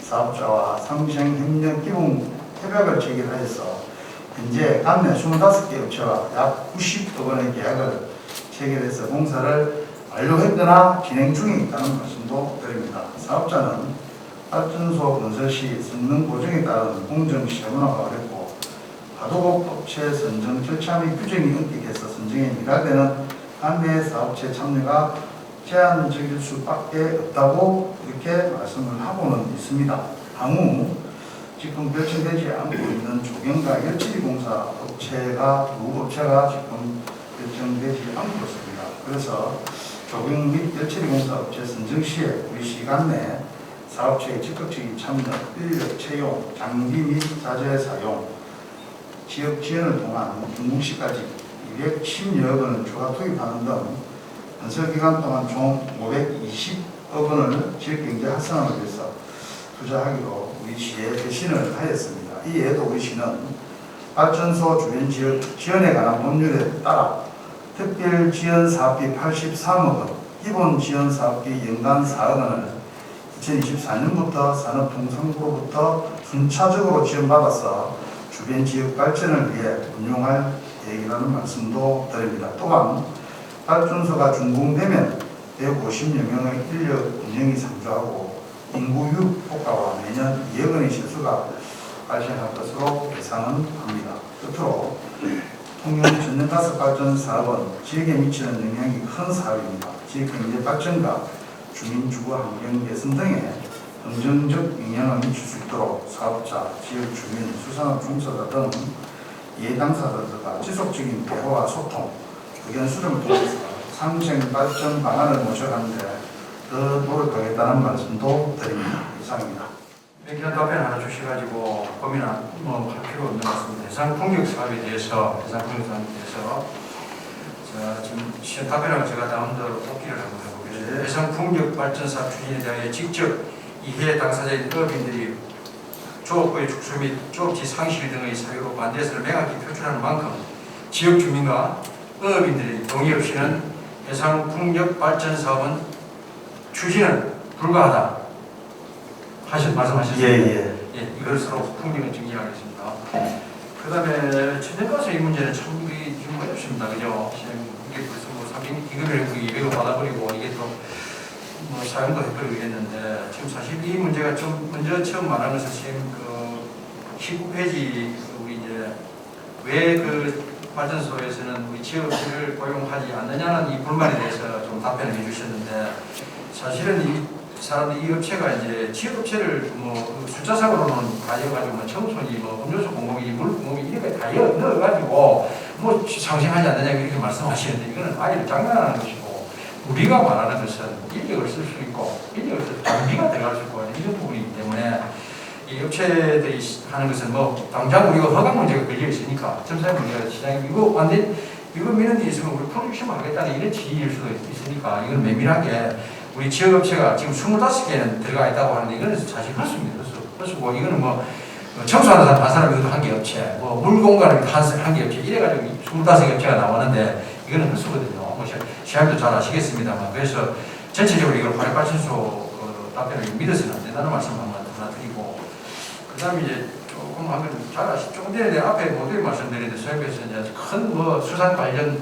사업자와 상생 협력 기본 협약을 체결하여서 현재 관내 25개 업체와 약 90억 원의 계약을 체결해서 공사를 완료했거나 진행 중에 있다는 말씀도 드립니다. 사업자는 발전소 건설 시 성능 보증에 따른 공정 시험문화가 어렵고 가도급 업체 선정 절차 및 규정이 엄격해서 선정에 미달되는 관내 사업체 참여가 제한적일 수밖에 없다고 이렇게 말씀을 하고는 있습니다. 향후 지금 결정되지 않고 있는 조경과 열처리 공사 업체가 두 업체가 지금 결정되지 않고 있습니다. 그래서 조경 및 열처리 공사 업체 선정 시에 우리 시간 내 사업체의 적극적인 참여, 인력 채용, 장비 및 자재 사용, 지역 지원을 통한 중국시까지 210여억 원을 추가 투입하는 등 건설 기간 동안 총 520억 원을 지역경제 활성화를 위해서 투자하기로 우리 시에 결심을 하였습니다. 이에도 우리 시는 발전소 주변 지역 지원에 관한 법률에 따라 특별 지원 사업비 83억 원, 기본 지원 사업비 연간 4억 원을 2024년부터 산업통상부로부터 순차적으로 지원받아서 주변 지역 발전을 위해 운용할 계획이라는 말씀도 드립니다. 또한 발전소가 준공되면 150여 명의 인력 운영이 상주하고 인구유 효과와 매년 2억 원의 실수가 발생할 것으로 예상은 합니다. 끝으로 통영 천연가스 발전 사업은 지역에 미치는 영향이 큰 사업입니다. 지역 경제 발전과 주민 주거 환경 개선 등에 긍정적 영향을 미칠 수 있도록 사업자, 지역 주민, 수산업 종사자 등 이해 당사자들과 지속적인 대화와 소통, 의견 수렴을 통해서 상생 발전 방안을 모셔가는 데 더 노력하겠다는 말씀도 드립니다. 이상입니다. 이런 답변 하나 주셔가지고 고민할 필요 없는 것 같습니다. 해상풍력 사업에 대해서 자, 지금 시험 답변하고 제가 다음으로 복기를 한번 해보겠습니다. 해상풍력 발전 사업 추진에 대하여 직접 이해 당사자인 어민들이 조업부의 축소 및 조업지 상실 등의 사유로 반대서를 명확히 표출하는 만큼 지역 주민과 어업인들의 동의 없이는 해상풍력 발전 사업은 추진은 불가하다 말씀하셨습니다. 예, 이것으로 풍경을 정리하겠습니다. 그 다음에 천연가스 이 문제는 참 좀 어렵습니다. 그죠? 이게 벌써 뭐 300기금을 200을 받아버리고 이게 또 뭐 사용도 해버리고 이랬는데 지금 사실 이 문제가 좀 먼저 처음 말한 것은 지금 그 19페이지 우리 이제 왜 그 발전소에서는 우리 지역업체를 고용하지 않느냐는 이 불만에 대해서 좀 답변을 해주셨는데 사실은 이 업체가 이제 지역업체를 뭐 숫자상으로는 다 이어가지고 뭐 청소니 뭐 음료수 공급이 물 공급이 이렇게 다 넣어가지고 뭐 상생하지 않느냐 이렇게 말씀하시는데 이거는 아예 장난하는 것이고 우리가 말하는 것은 인력을 쓸 수 있고 인력을 쓸 장비가 들어갈 수 있고 이런 부분이기 때문에 이 업체들이 하는 것은 뭐 당장 우리가 허가 문제가 걸려 있으니까 점사 문제가 시장에 이거 완전 이거 미는 데 있으면 우리 프로젝션 하겠다는 이런 지위일 수도 있으니까 이건 면밀하게 우리 지역업체가 지금 25개는 들어가 있다고 하는데 이거는 사실 헛수입니다. 헛수고 이거는 뭐 청소하는 사람 한 사람 이것도 한 개 업체, 뭐 물공간은 한 개 업체 이래가지고 25개가 나오는데 이거는 헛수거든요. 뭐 시험도 잘 아시겠습니다만 그래서 전체적으로 이걸 화력발전소 답변을 믿어서는 안 된다는 말씀 한번 하나 드리고 그 다음에 이제 조금 하면 잘 아시죠? 조금 전에 내가 앞에 모두에 말씀드렸는데 소협에서 이제 큰 뭐 수산 관련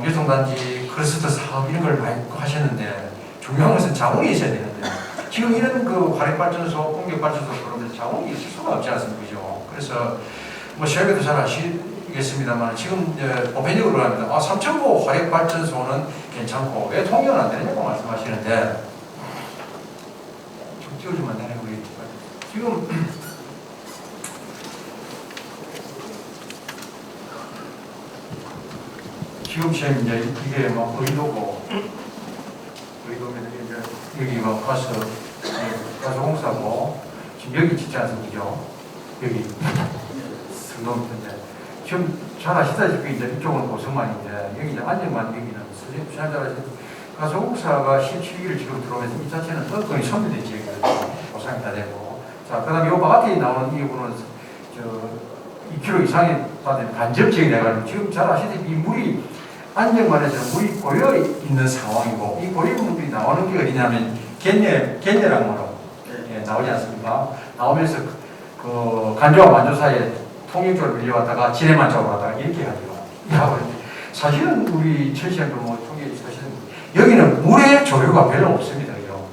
유통단지 클러스터 사업 이런 걸 많이 하셨는데 중요한 것은 자원이 있어야 되는데 지금 이런 그 화력발전소, 공격발전소 그러면 자원이 있을 수가 없지 않습니까? 그죠? 그래서 뭐 소협에도 잘 아시겠습니다만 지금 이제 보편적으로 합니다. 아, 삼천포 화력발전소는 괜찮고 왜 통일은 안 되느냐고 말씀하시는데 좀 띄워주면 안 되냐고 지금 지금 시험 이제 이게 막 의도고 의도면 이제 여기 막 가스공사고 지금 여기 짓지 않습니까? 여기 성동인데 지금 잘 아시다시피 이제 이쪽은 고성만인데 여기 이제 안정만 여기는 선생님 잘 아시죠? 가스공사가 17일 지금 들어오면서 이 자체는 거의 선별된 지역이거든요. 보상이 다 되고 자 그다음에 요 바깥에 나오는 이 부분은 저 2km 이상이 받은 간접 지역이 돼가지고 지금 잘 아시다시피 이 물이 안정만에서 물이 고여 있는 상황이고 이 고여 있는 물이 나오는 게 어디냐면 겐예랑으로 나오지 않습니까? 나오면서 그 간조와 만조 사이에 통영쪽으로 밀려왔다가 진해만 쪽으로 왔다가 이렇게 가지고 사실은 우리 철시장도 뭐 통영이 사실은 여기는 물의 조류가 별로 없습니다. 그죠?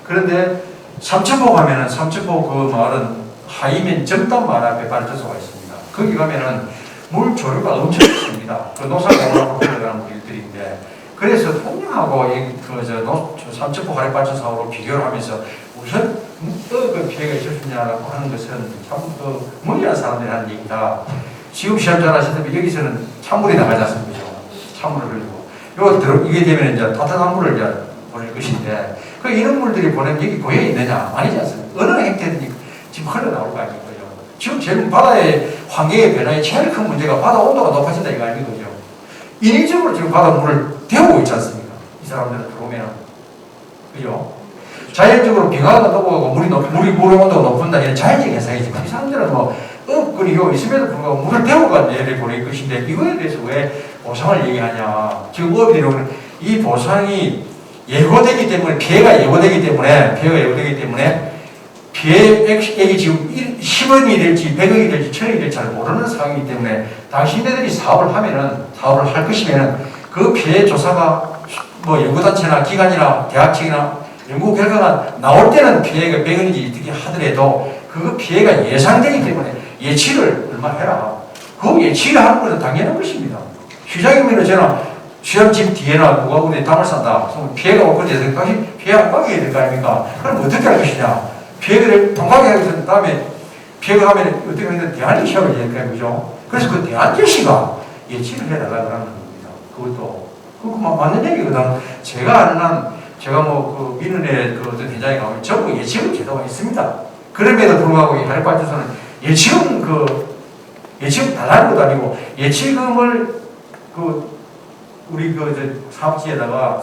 그런데 삼천포 가면은 삼천포 그 마을은 하이면 점단 마을 앞에 발전소가 있습니다. 거기 가면은 물 조류가 엄청 있습니다. 그 노사공원하고 흘러가는 물들인데 그래서 통영하고 저 삼천포 화력발전소하고 비교를 하면서 우선 그 피해가 있을 수 있냐라고 하는 것은 참 무리한 사람들이 하는 얘기다. 지금 시험 잘 아시다시피 여기서는 찬물이 나가지 않습니까? 찬물을 흘리고 이게 되면 이제 따뜻한 물을 이제 보낼 것인데 그 이런 물들이 보내면 여기 고여 있느냐? 아니지 않습니까? 어느 행태든지 지금 흘러나올 거 아닙니까? 지금 제일 바다의 환경의 변화의 제일 큰 문제가 바다 온도가 높아진다 이거 아니거든요. 인위적으로 지금 바닷물을 데우고 있지 않습니까? 이 사람들은 들어오면 그죠? 자연적으로 빙하가 넘어가고 물의 온도가 높은다 이런 자연적인 현상이지만 이 사람들은 뭐 업거리고 있음에도 불구하고 물을 데우고 얘를 보낼 것인데 이거에 대해서 왜 보상을 얘기하냐? 지금 업들이 이 보상이 예고되기 때문에 피해가 예고되기 때문에 피해액이 지금 10원이 될지 100억이 될지 1000억이 될지 잘 모르는 상황이기 때문에 당신네들이 사업을 할 것이면은 그 피해 조사가 뭐 연구단체나 기관이나 대학 측이나 연구 결과가 나올 때는 피해가 100원인지 어떻게 하더라도 그 피해가 예상되기 때문에 예치를 얼마 해라. 그 예치를 하는 것은 당연한 것입니다. 시장이면은 저는 시험집 뒤에나 무가군에 담을 싼다. 피해가 올 건데 피해가 빠게 해야 될 거 아닙니까? 그럼 어떻게 할 것이냐? 피해를 통과하게 하기 전 다음에 피해가 하면 어떻게 하면 대안이 시험을 해야 될까요? 그죠? 그래서 그 대안 제시가 예치를 해달라고 하는 겁니다. 그것도. 그거 맞는 얘기거든. 제가 아는 한, 제가 뭐 그 민원에 그 어떤 현장에 가면 전부 예치금 제도가 있습니다. 그럼에도 불구하고 이 화력발전소는 예치금 달라는 것도 아니고 예치금을 우리 사업지에다가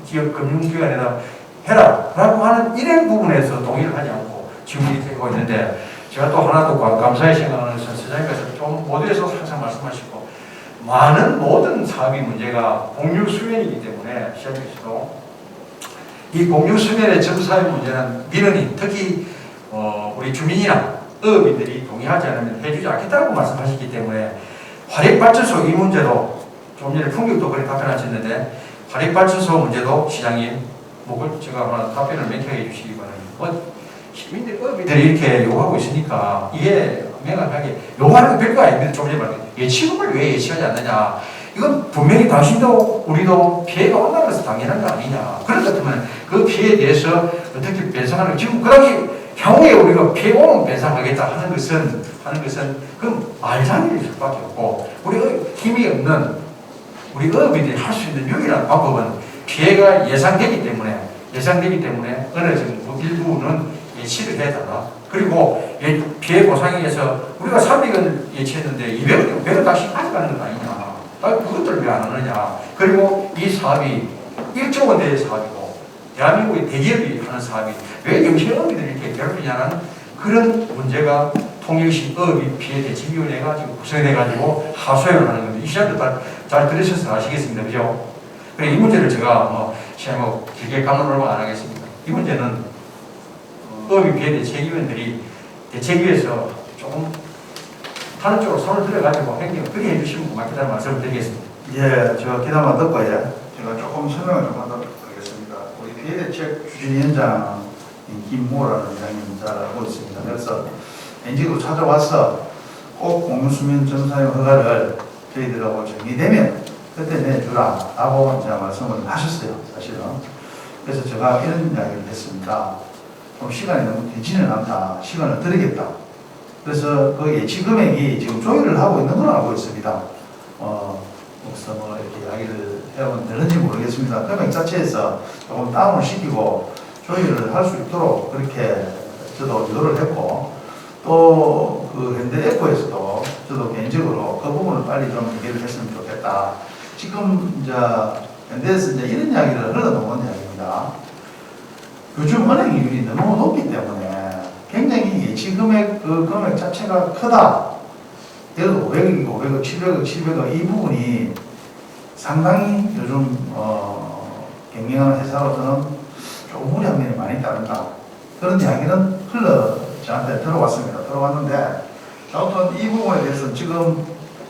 지역 금융기관에다 해라 라고 하는 이런 부분에서 동의를 하지 않고 질문이 되고 있는데 제가 또 하나 더 감사히 생각하는 것은 선생님께서 좀 모두에서 항상 말씀하시고 모든 사업의 문제가 공유 수면이기 때문에 시험에서도 이 공유 수면의 점사의 문제는 민원인 특히 우리 주민이나 어업인들이 동의하지 않으면 해주지 않겠다고 말씀하셨기 때문에 화력발전소 이 문제도 좀 전에 풍격도 그렇게 답변하셨는데 화력발전소 문제도 시장님 제가 하나 답변을 맹쾌하게 해주시기 바랍니다. 시민들, 어민들이 이렇게 요구하고 있으니까 이게 명확하게 요구하는 게 별거 아닙니다. 좀 전에 말했죠. 예치금을 왜 예치하지 않느냐. 이건 분명히 당신도 우리도 피해가 온다는 것은 당연한 거 아니냐. 그런 것 같으면 그 피해에 대해서 어떻게 배상하는 지금 그 당시 향후에 우리가 피해 오면 배상하겠다 하는 것은 그 말장난일 수밖에 없고 우리 힘이 없는 우리 어민들이 할 수 있는 유일한 방법은 피해가 예상되기 때문에 어느 정도 일부는 예치를 해달라. 그리고 피해 보상에 의해서 우리가 300을 예치했는데 200을 100을 다시 가져가는 건 아니냐. 그것들 왜 안 하느냐. 그리고 이 사업이 1조 원대의 사업이고 대한민국의 대기업이 하는 사업이 왜 영세업이들이 이렇게 괴롭히냐는 그런 문제가 통일시 어업이 피해 대책위원회가 지금 구성해가지고 하소연을 하는 겁니다. 이 시간도 잘 들으셔서 아시겠습니다. 그죠? 그래, 이 문제를 제가 시간이 길게 강론으로 안 하겠습니다. 이 문제는 어업이 피해 대책위원들이 대책위에서 조금 하는 쪽으로 손을 들어가지고 행정을 그리 해주시면 고맙겠다는 말씀을 드리겠습니다. 예, 저 기다만 듣고 제가 조금 설명을 좀 하도록 하겠습니다. 우리 피해대책 추진위원장 김모라는 위원장님 잘 알고 있습니다. 그래서 NG로 찾아와서 꼭 공유수면 점사용 허가를 저희들하고 정리되면 그때 내주라라고 이제 말씀을 하셨어요. 사실은. 그래서 제가 이런 이야기를 했습니다. 좀 시간이 너무 길지는 않다. 시간을 드리겠다. 그래서 그 예치 금액이 지금 조율을 하고 있는 건 알고 있습니다. 그래서 이렇게 이야기를 해보면 되는지 모르겠습니다. 금액 자체에서 조금 다운을 시키고 조율을 할 수 있도록 그렇게 저도 유도를 했고 또 그 현대에코에서도 저도 개인적으로 그 부분을 빨리 좀 해결을 했으면 좋겠다. 지금 이제 현대에서 이제 이런 이야기를 흘러놓은 이야기입니다. 요즘 은행이율이 너무 높기 때문에 굉장히 예치 금액 그 금액 자체가 크다. 예를 들어 500억이고 500억, 700억, 700억 이 부분이 상당히 요즘 경영하는 회사로서는 좀 무리한 면이 많이 따른다. 그런 이야기는 저한테 들어왔습니다. 들어왔는데 아무튼 이 부분에 대해서 지금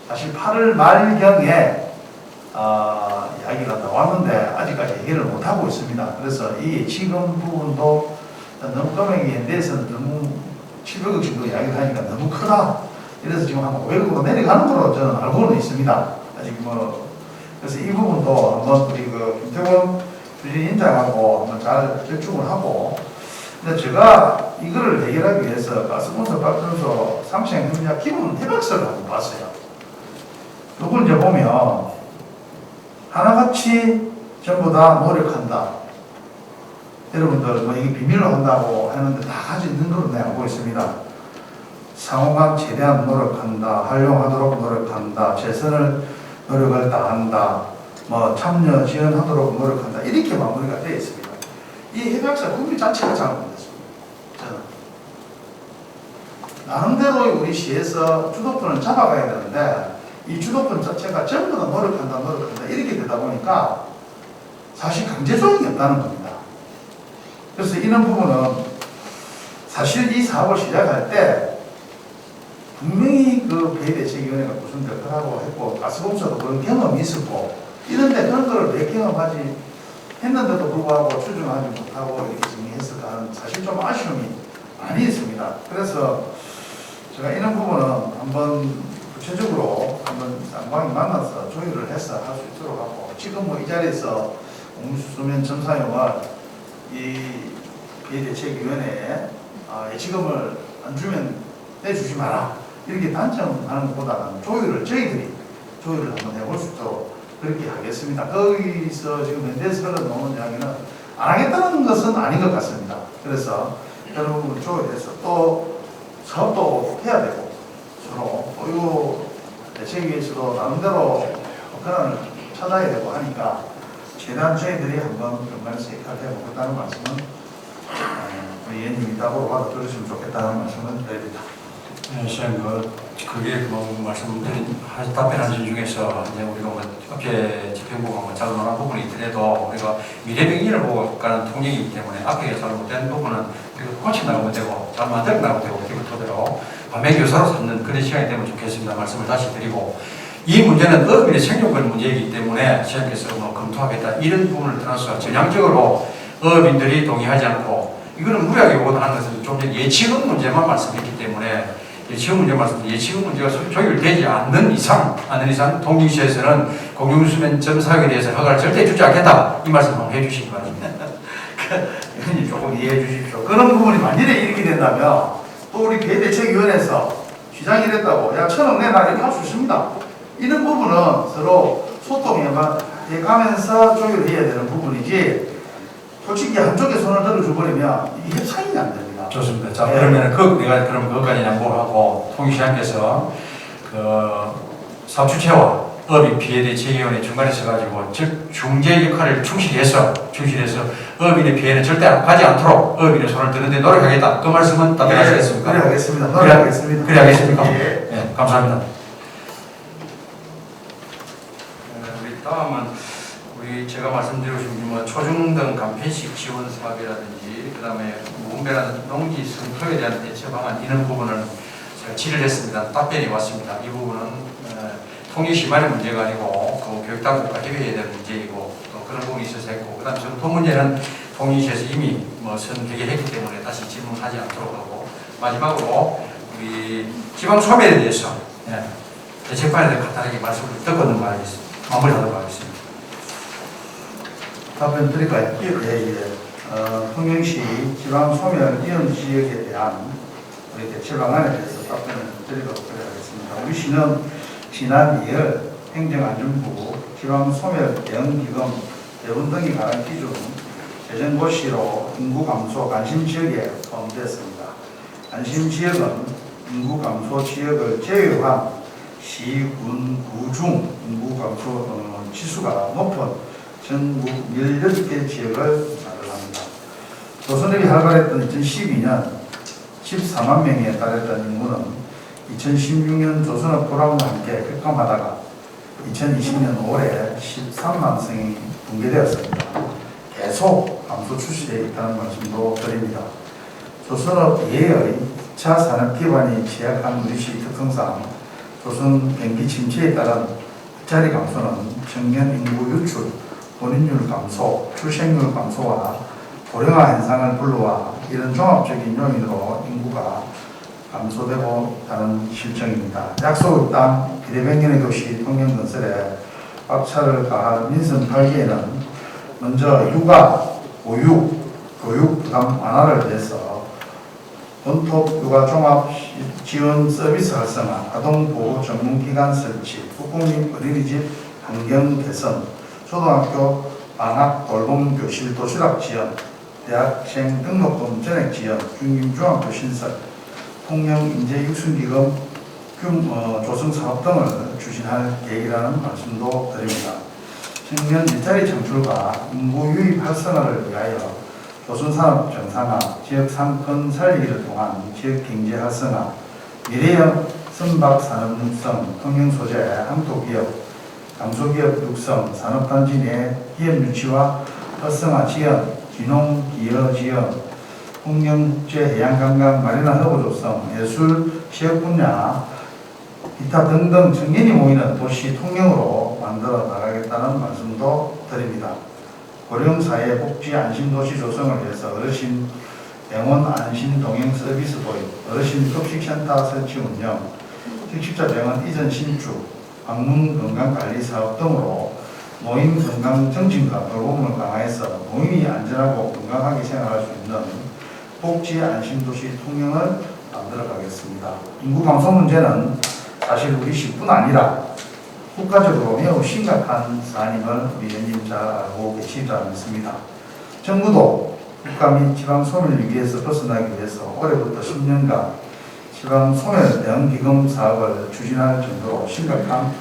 사실 8월 말경에 이야기가 나왔는데 아직까지 해결을 못하고 있습니다. 그래서 이 지금 부분도 너무 금액이 현대에서는 너무 700억 정도 이야기를 하니까 너무 크다. 이래서 지금 한 500억으로 내려가는 걸로 저는 알고는 있습니다. 아직 그래서 이 부분도 한번 우리 김태원 주진위원장하고 한번 잘 절충을 하고 근데 제가 이거를 해결하기 위해서 가스공사 발전소 상시행정자 기본 협약서를 한번 봤어요. 이걸 이제 보면 하나같이 전부 다 노력한다. 여러분들 이게 비밀로 한다고 하는데 다 가지고 있는 걸로 내가 알고 있습니다. 상호간 최대한 노력한다. 활용하도록 노력한다. 최선을 노력을 다한다. 참여 지원하도록 노력한다. 이렇게 마무리가 되어 있습니다. 이 협약서 구비 자체가 잘못됐습니다. 저는 나름대로 우리 시에서 주도권을 잡아가야 되는데 이 주도권 자체가 전부 다 노력한다 이렇게 되다 보니까 사실 강제 조항이 없다는 겁니다. 그래서 이런 부분은 사실 이 사업을 시작할 때 분명히 그 배대책위원회가 구성될 거라고 했고 가스공사도 그런 경험이 있었고 이런데 그런 거를 왜 경험하지 했는데도 불구하고 추진하지 못하고 이렇게 정리했을까 하는 사실 좀 아쉬움이 많이 있습니다. 그래서 제가 이런 부분은 한번 구체적으로 한번 쌍방이 만나서 조율을 해서 할 수 있도록 하고 지금 이 자리에서 공수수면 점사용을 이 비대책위원회에 예치금을 안 주면 내주지 마라 이렇게 단정하는 것보다는 저희들이 조율을 한번 해볼 수 있도록 그렇게 하겠습니다. 거기서 지금 현대에서 흘러나오는 이야기는 안 하겠다는 것은 아닌 것 같습니다. 그래서 여러분 조율해서 또 사업도 해야 되고 서로 이 대책위에서도 나름대로 권한을 찾아야 되고 하니까 최대한 저희들이 한번 연관해서 역할을 해보겠다는 말씀은 우리 의원님이 답으로 받아들으시면 좋겠다는 말씀을 드립니다. 네, 선생님, 그게 답변하신 중에서 이제 우리가 업체 집행부가 잘 논한 부분이 있더라도 우리가 미래병인을 보고 가는 통행이기 때문에 앞에 잘못된 부분은 우리가 고쳐 나가면 되고 잘 만들어 나가면 되고 기분 토대로 반면교사로 삼는 그런 시간이 되면 좋겠습니다. 말씀을 다시 드리고 이 문제는 어업인의 생존권 문제이기 때문에 시장께서 검토하겠다 이런 부분을 떠나서 전향적으로 어업인들이 동의하지 않고 이거는 무리하게 요구하는 것은 좀 예치금 문제만 말씀했기 때문에 예치금 문제 말씀드린 예치금 문제가 조율되지 않는 이상 통일시에서는 공용수면 점사역에 대해서 허가를 절대 주지 않겠다 이 말씀 한번 해주시기 바랍니다. 의원님 조금 이해해 주십시오. 그런 부분이 만일에 이렇게 된다면 또 우리 배대책위원회에서 시장이 이랬다고 야 1,000억 내놔 이렇게 할 수 있습니다. 이런 부분은 서로 소통해만 가면서 조율해야 되는 부분이지 솔직히 한쪽에 손을 들어줘버리면 이게 협상이 안 됩니다. 좋습니다. 자, 그러면 내가 그럼 그것까지 양보하고 통일시장께서 그 사업주체와 업이 피해대 제기원의 중간에 서가지고 즉 중재 역할을 충실해서 업인의 피해는 절대 가지 않도록 업인의 손을 드는 데 노력하겠다. 그 말씀은 답변하시겠습니까? 그래 하겠습니다. 노력하겠습니다. 그래 하겠습니까? 예. 네, 감사합니다. 우리 다음은 제가 말씀드리고 싶은 뭐 초중등 간편식 지원 사업이라든지 그다음에 무분별한 농지 성토에 대한 대처 방안 이런 부분을 제가 질의를 했습니다. 답변이 왔습니다. 이 부분은 통일시만의 문제가 아니고 그 교육당국과 협의해야 될 문제이고 또 그런 부분이 있어서 했고 그다음에 성토 문제는 통일시에서 이미 해결했기 때문에 다시 질문하지 않도록 하고 마지막으로 우리 지방 소멸에 대해서 대책반에 대해 간단하게 말씀을 듣고는 마무리하도록 하겠습니다. 답변 드릴까요? 예. 통영시 지방 소멸 위험 지역에 대한 우리 대체 방안에 대해서 답변을 드리도록 하겠습니다. 우리 시는 지난 2월 행정안전부 지방 소멸 대응기금 대분 등이 관한 기준 재정고시로 인구 감소 관심 지역에 포함되었습니다. 관심 지역은 인구 감소 지역을 제외한 시, 군, 구 중 인구 감소 지수가 높은 전국 18개 지역을 말을 합니다. 조선업이 활발했던 2012년 14만 명에 달했던 인구는 2016년 조선업 불황과 함께 급감하다가 2020년 5월에 13만 성이 붕괴되었습니다. 계속 감소 추세에 있다는 말씀도 드립니다. 조선업 이외의 2차 산업 기반이 취약한 우리 시 특성상 조선 경기 침체에 따른 일자리 감소는 청년 인구 유출, 본인율 감소, 출생률 감소와 고령화 현상을 불러와 이런 종합적인 요인으로 인구가 감소되고 있다는 실정입니다. 약속 땅 비대백년의 도시 통영건설에 박차를 가할 민선 8개에는 먼저 육아, 보육, 교육 부담 완화를 위해서 본토 육아 종합 지원 서비스 활성화, 아동보호 전문기관 설치, 국공립 어린이집 환경 개선, 초등학교 방학 돌봄 교실 도시락 지원, 대학생 등록금 전액 지원, 중임중학교 신설, 통영 인재 육성기금 조성 사업 등을 추진할 계획이라는 말씀도 드립니다. 청년 일자리 창출과 인구 유입 활성화를 위하여 조선산업 정상화, 지역 상권 살리기를 통한 지역 경제 활성화, 미래형 선박 산업 육성, 통영 소재 항토기업, 강소기업 육성, 산업단지 내 기업 유치와 활성화 지원, 기농 기여 지원, 통영국제해양관광 마리나 허브 조성, 예술 취업 분야, 기타 등등 청년이 모이는 도시 통영으로 만들어 나가겠다는 말씀도 드립니다. 고령사회 복지 안심도시 조성을 위해서 어르신 병원 안심 동행 서비스 도입, 어르신 급식센터 설치 운영, 직십자 병원 이전 신축, 방문 건강관리 사업 등으로 노인 건강 정진과 돌봄을 강화해서 노인이 안전하고 건강하게 생활할 수 있는 복지 안심도시 통영을 만들어 가겠습니다. 인구 감소 문제는 사실 우리 시뿐 아니라 국가적으로 매우 심각한 사안임을 우리 의원님 잘 알고 계시지 않습니다. 정부도 국가 및 지방 소멸 위기에서 벗어나기 위해서 올해부터 10년간 지방 소멸 대응기금 사업을 추진할 정도로 심각한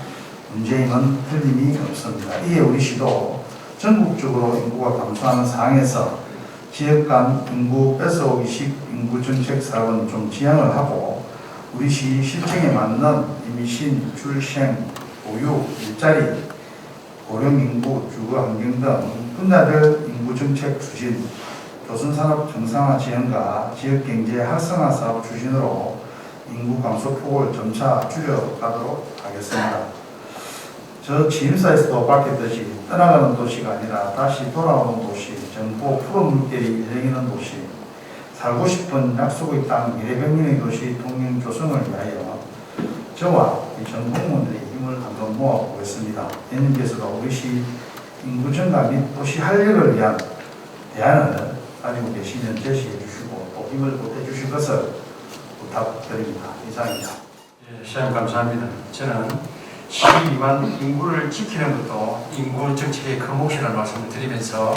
문제임은 틀림이 없습니다. 이에 우리 시도 전국적으로 인구가 감소하는 상황에서 지역 간 인구 뺏어오기식 인구 정책 사업은 좀 지양을 하고 우리 시 실정에 맞는 임신, 출생, 보육, 일자리, 고령 인구, 주거 환경 등 분야별 인구 정책 추진, 조선산업 정상화 지원과 지역경제 활성화 사업 추진으로 인구 감소 폭을 점차 줄여가도록 하겠습니다. 저 취임사에서도 밝혔듯이 떠나가는 도시가 아니라 다시 돌아오는 도시, 정보 푸른 물결이 일렁이는 도시, 살고 싶은 약속의 땅 미래백년의 도시 통영 조성을 위하여 저와 전 공무원들이 힘을 한번 모아보겠습니다. 대님께서도 우리 시 인구 증가 및 도시 활력을 위한 대안을 가지고 계시면 제시해 주시고 또 힘을 보태 주실 것을 부탁드립니다. 이상입니다. 시장님 감사합니다. 저는 12만 인구를 지키는 것도 인구 정책의 큰 몫이라는 말씀을 드리면서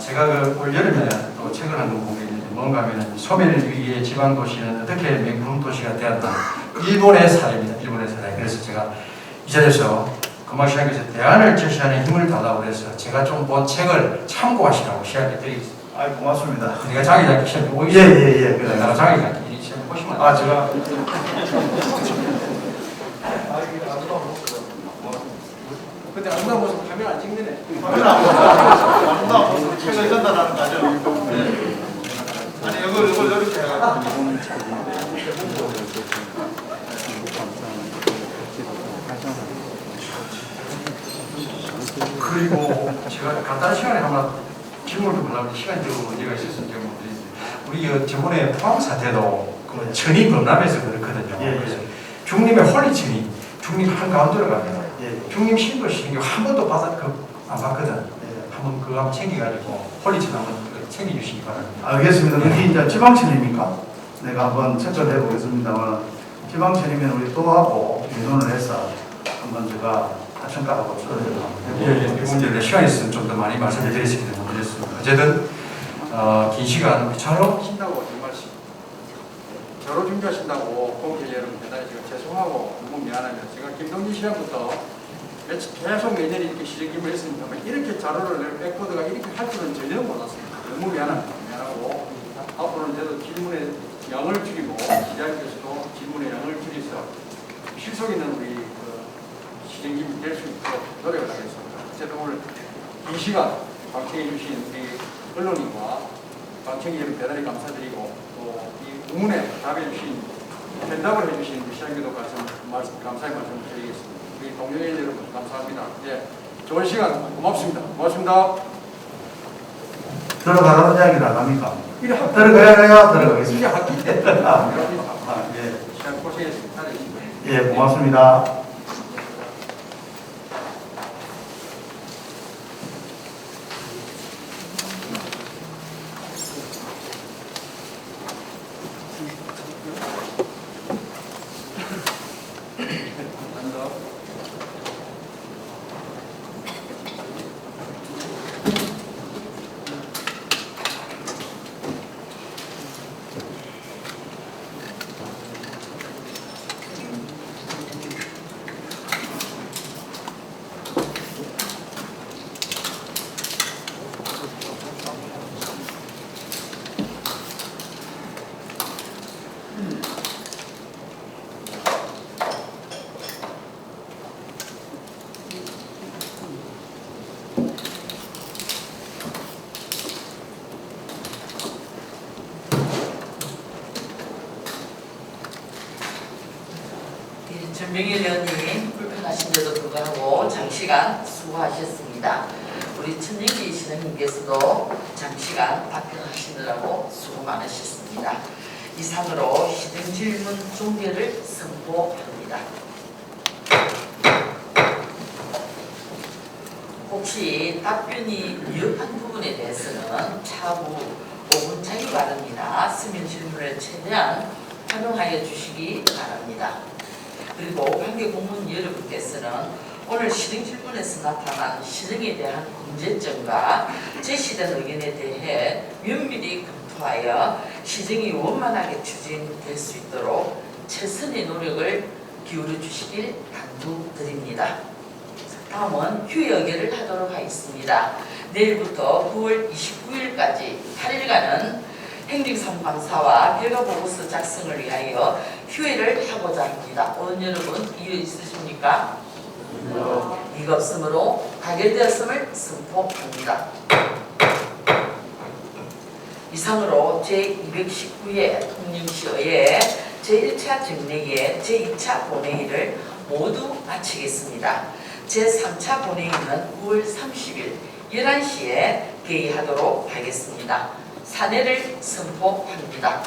제가 올 여름에 또 책을 한 권 보게 됐는데 뭔가 하면 소멸위기의 지방도시는 어떻게 명품도시가 되었다. 일본의 사례입니다. 일본의 사례. 그래서 제가 이 자리에서 금방 시장께서 대안을 제시하는 힘을 달라고 해서 제가 좀 본 책을 참고하시라고 시작해 드리겠습니다. 아, 고맙습니다. 내가 장기자기 시험 보고 있어요. 예예예. 그래 내가 장기자기 이 시험 보시면 아, 제가 근데 아름다운 모습 카메라 안 찍네. 아름다운 모습 책을 전달하는 거죠. 아니 이걸 이렇게 해가지고. 그리고 제가 간단한 시간에 한번 질문을 하려면 시간이 조금 문제가 있었으면 제가 못 드리는데 우리 저번에 포항 사태도 그 천이 범람해서 그렇거든요. 예, 예. 그래서 중림의 홀리천이 중림 한가운데로 갑니다. 예. 중림 신도 신경 한 번도 안 봤거든. 예. 한번 그거 한번 챙겨가지고 홀리천 한번 챙겨주시기 바랍니다. 알겠습니다. 여기 이제 지방천입니까? 내가 한번 체크를 해보겠습니다만 지방천이면 우리 또 하고 의논을 해서 한번 제가 하천가하고 소리를 예, 이 문제를 시간이 있으면 좀 더 많이 말씀을 드렸습니다. 못드렸습니다. 어쨌든 긴 시간 우리 차로 신다고 정말 저로 준비하신다고 공개 여러분 대단히 제가 죄송하고 너무 미안합니다. 제가 김동진 시장부터 계속 매년 이렇게 시정기를 했습니다만 이렇게 자료를 백보드가 이렇게 할 줄은 전혀 몰랐습니다. 너무 미안합니다. 미안하고 앞으로는 저도 질문의 양을 줄이고 시장께서도 질문의 양을 줄여서 실속 있는 우리 시정기를 될 수 있도록 노력을 하겠습니다. 어쨌든 오늘 긴 시간 방청해 주신 우리 언론인과 방청객 여러분 대단히 감사드리고 또 이 의문에 답해 주신 대답을 해주신 우리 시장교도 감사의 말씀을 드리겠습니다. 우리 동료인 여러분 감사합니다. 예, 좋은 시간 고맙습니다. 고맙습니다. 들어가라는 이야기를 안 합니까? 이래 학기 들어가야 들어가겠습니다. 이래 학기 때 예. 시장 고생했습니다. 예, 고맙습니다. 전명일 의원님 불편하신데도 불구하고 장시간 수고하셨습니다. 우리 천영기 시장님께서도 장시간 답변하시느라고 수고 많으셨습니다. 이상으로 시정질문 종결을 선포합니다. 혹시 답변이 미흡한 부분에 대해서는 차후 5분 자유 발언이나 서면 질문을 최대한 활용하여 주시기 바랍니다. 그리고 관계 공무원 여러분께서는 오늘 시정 질문에서 나타난 시정에 대한 문제점과 제시된 의견에 대해 면밀히 검토하여 시정이 원만하게 추진될 수 있도록 최선의 노력을 기울여 주시길 당부드립니다. 다음은 휴일 의결을 하도록 하겠습니다. 내일부터 9월 29일까지 8일간은 행정사무감사와 결과보고서 작성을 위하여 휴회를 하고자 합니다. 오늘 여러분 이유 있으십니까? 이가 없으므로 가결되었음을 선포합니다. 이상으로 제219회 통영시의회 제1차 정례회 제2차 본회의를 모두 마치겠습니다. 제3차 본회의는 9월 30일 11시에 개의하도록 하겠습니다. 사내를 선포합니다.